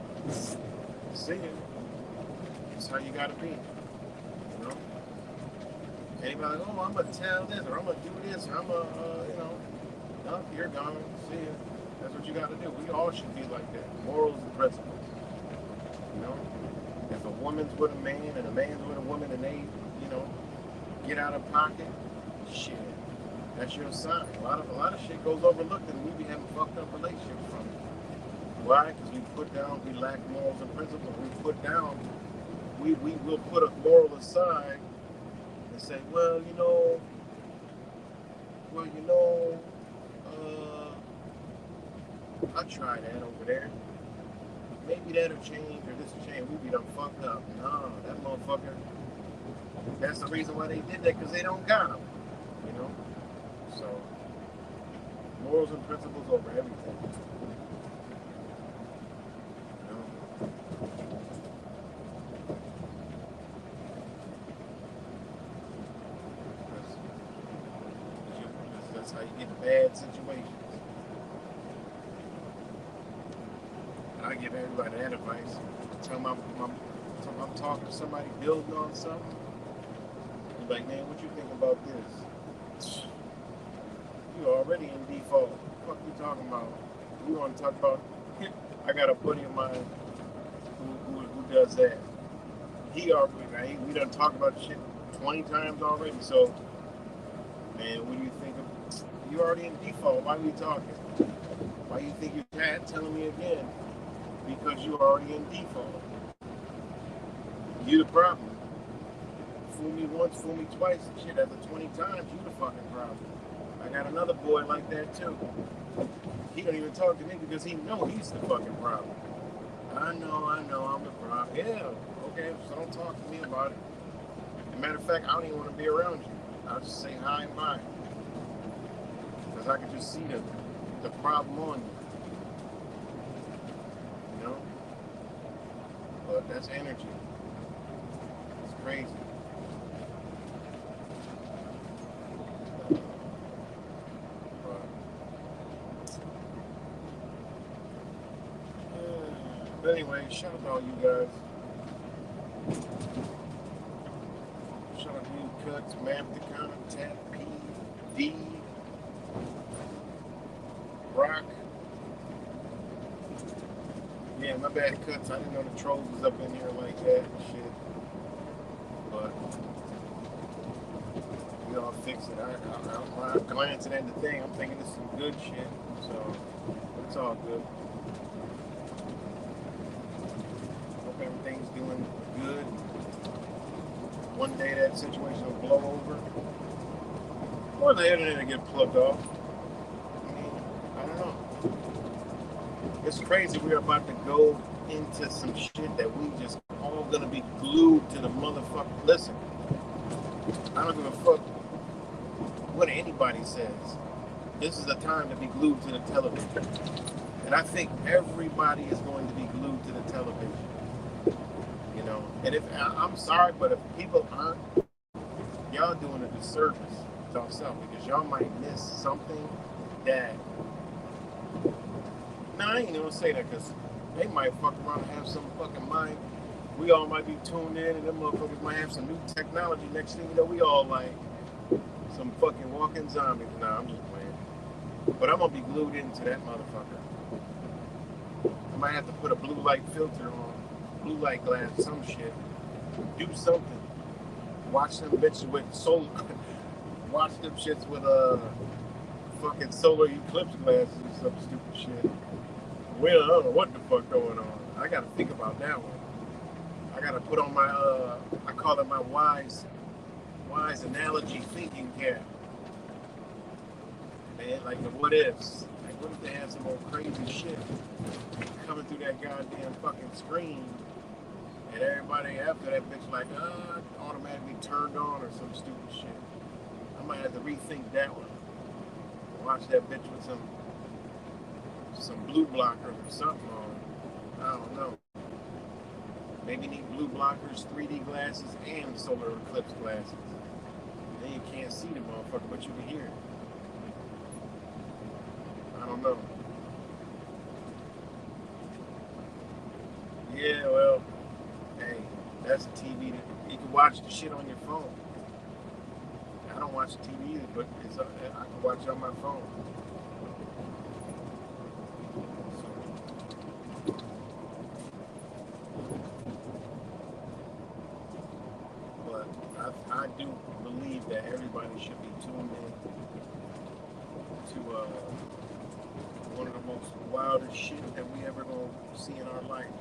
see it. That's how you gotta be. You know? Anybody like, oh, I'm gonna tell this, or I'm gonna do this, or I'm gonna, you know, no, you're gone. See it. That's what you gotta do. We all should be like that. Morals and principles. You know? If a woman's with a man and a man's with a woman and they, you know, get out of pocket, shit. That's your sign. A lot of shit goes overlooked and we be having fucked up relationships from it. Why? Because we lack morals and principles. We will put a moral aside and say, well, you know, I'll try that over there. Maybe that'll change or this will change. We be done fucked up. No, that motherfucker. That's the reason why they did that, because they don't got them. You know? So, morals and principles over everything. You know? That's how you get bad situations. I give everybody that advice. Tell them I'm talking to somebody building on something. I'm like, man, what you think about this? You already in default. What the fuck you talking about? You want to talk about? I got a buddy of mine who does that. He already, we done talked about shit 20 times already. So, man, what do you think of? You already in default. Why are we talking? Why you think you're telling me again? Because you are already in default. You the problem. Fool me once, fool me twice, and shit. After 20 times, you the fucking problem. I got another boy like that too. He don't even talk to me because he know he's the fucking problem. I know, I'm the problem. Yeah, okay, so don't talk to me about it. As a matter of fact, I don't even want to be around you. I'll just say hi and bye. Because I can just see the problem on you. You know? But that's energy. It's crazy. But anyway, shout out to all you guys. Shout out to you, Cuts, Mamthicon, Tap, P, D, Rock. Yeah, my bad, Cuts. I didn't know the trolls was up in here like that and shit. But we all fix it. I'm glancing at the thing. I'm thinking this is some good shit. So it's all good. Hope everything's doing good. One day that situation will blow over. Or the internet will get plugged off. I mean, I don't know. It's crazy. We're about to go into some shit that we just all gonna be glued to the motherfucker. Listen, I don't give a fuck what anybody says. This is a time to be glued to the television. And I think everybody is going to be glued to the television. You know, and if I'm sorry, but if people aren't, y'all doing a disservice to yourself because y'all might miss something that. Nah, I ain't gonna say that because they might fuck around and have some fucking mind. We all might be tuned in, and them motherfuckers might have some new technology. Next thing you know, we all like some fucking walking zombies. Nah, I'm just playing. But I'm gonna be glued into that motherfucker. I might have to put a blue light filter on. Blue light glass, some shit. Do something. Watch them bitches with solar. Watch them shits with fucking solar eclipse glasses or some stupid shit. Well, I don't know what the fuck going on. I gotta think about that one. I gotta put on my I call it my wise analogy thinking cap. Man, like the what ifs. Like what if they had some old crazy shit coming through that goddamn fucking screen? And everybody after that bitch like, automatically turned on or some stupid shit. I might have to rethink that one. Watch that bitch with some blue blockers or something on. I don't know. Maybe need blue blockers, 3D glasses, and solar eclipse glasses. Then you can't see the motherfucker, but you can hear it. I don't know. Yeah, well. Hey, that's a TV that you can watch the shit on your phone. I don't watch TV either, but I can watch it on my phone. But I do believe that everybody should be tuned in to one of the most wildest shit that we ever gonna see in our life.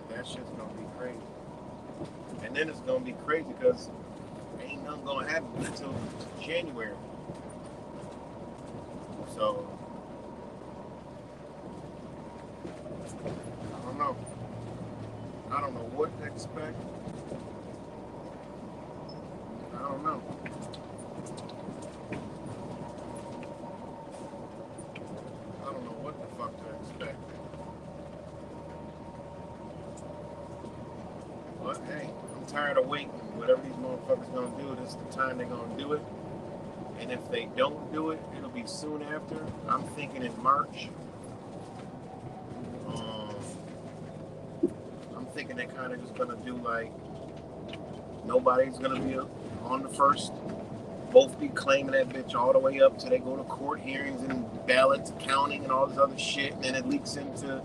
That shit's gonna be crazy. And then it's gonna be crazy because ain't nothing gonna happen until January. So I don't know. I don't know what to expect. I don't know. I don't know what the fuck to expect. But hey, I'm tired of waiting. Whatever these motherfuckers gonna do, this is the time they're gonna do it. And if they don't do it, it'll be soon after. I'm thinking in March. I'm thinking they're kind of just gonna do like nobody's gonna be on the first. Both be claiming that bitch all the way up till they go to court hearings and ballots counting and all this other shit, and then it leaks into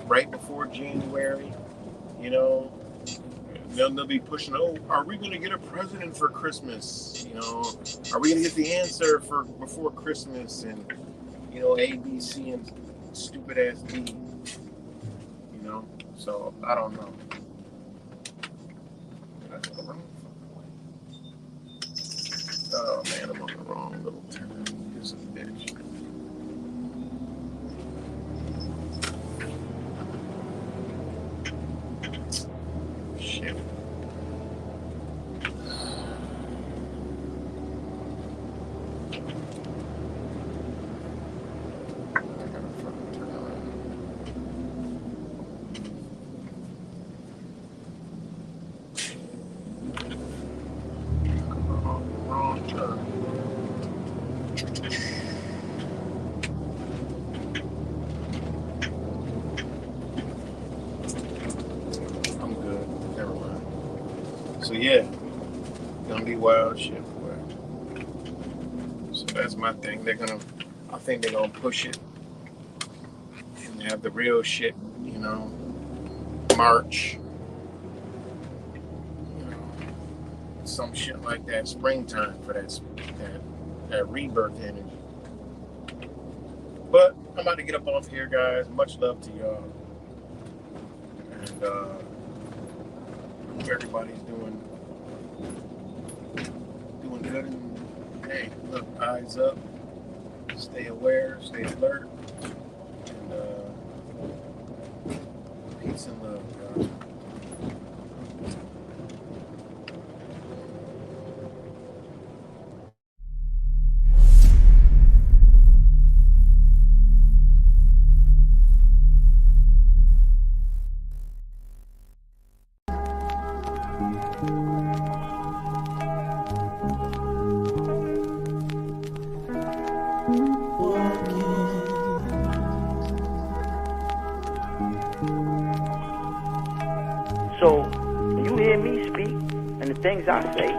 right before January. You know, they'll be pushing. Oh, are we gonna get a president for Christmas? You know, are we gonna get the answer for before Christmas? And you know, A, B, C, and stupid ass D. You know, so I don't know. Oh man, I'm on the wrong little turn. Here's a bitch. Shit. So yeah, gonna be wild shit. So that's my thing. I think they're gonna push it and have the real shit. You know, March. You know, some shit like that. Springtime for that rebirth energy. But I'm about to get up off here, guys. Much love to y'all, and everybody's doing good. And hey, look, eyes up, stay aware, stay alert, and peace and love, guys. So, when you hear me speak, and the things I say,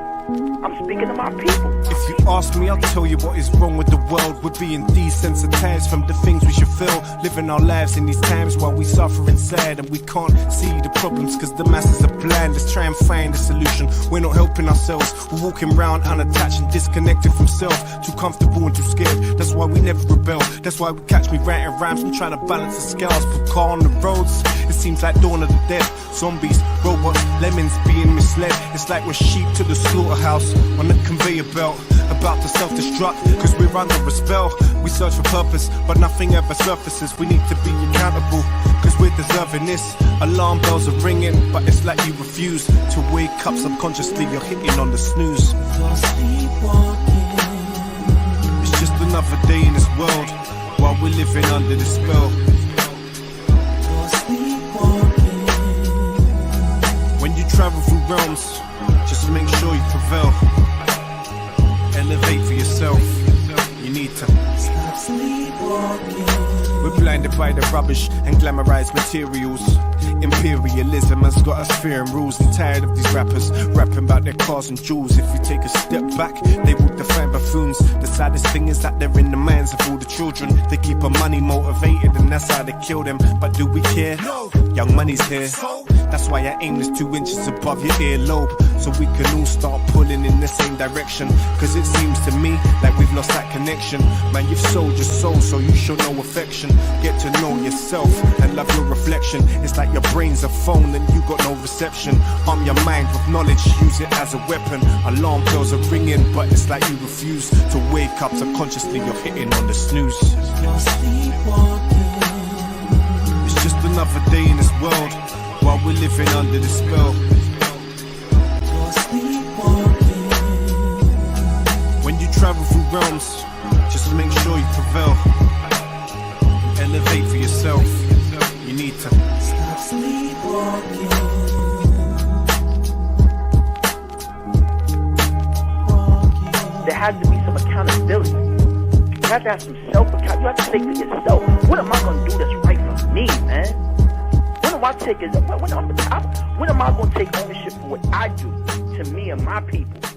I'm speaking to my people. If you ask me, I'll tell you what is wrong with the world. We're being desensitized from the things we should feel. Living our lives in these times while we suffer inside, and we can't see the problems because the masses are blind. Let's try and find a solution. We're not helping ourselves. We're walking around unattached and disconnected from self. Too comfortable and too scared. That's why we never rebel. That's why we catch me writing rhymes and trying to balance the scales. Put car on the roads. It seems like dawn of the dead. Zombies, robots, lemons being misled. It's like we're sheep to the slaughterhouse on the conveyor belt, about to self-destruct, cause we're under a spell. We search for purpose, but nothing ever surfaces. We need to be accountable, cause we're deserving this. Alarm bells are ringing, but it's like you refuse to wake up subconsciously. You're hitting on the snooze. It's just another day in this world, while we're living under the spell. When you travel through realms, just make sure you prevail. Elevate for yourself. You need to stop sleepwalking. We're blinded by the rubbish and glamorized materials. Imperialism has got us fearing rules, and tired of these rappers rapping about their cars and jewels. If you take a step back, they would define buffoons. The saddest thing is that they're in the minds of all the children. They keep our money motivated, and that's how they kill them. But do we care? No. Young money's here. That's why I aim this 2 inches above your earlobe, so we can all start pulling in the same direction. Cause it seems to me like we've lost that connection. Man, you've sold your soul, so you show no affection. Get to know yourself and love your reflection. It's like your brain's a phone and you got no reception. Arm your mind with knowledge, use it as a weapon. Alarm bells are ringing, but it's like you refuse to wake up. Subconsciously you're hitting on the snooze. You're sleepwalking. It's just another day in this world while we're living under the spell. You're sleepwalking. When you travel through realms, just make sure you prevail. Elevate for yourself. You need to Stop sleepwalking. There has to be some accountability. You have to have some self-account. You have to say for yourself, what am I going to do that's right for me, man? When am I going to take ownership for what I do to me and my people?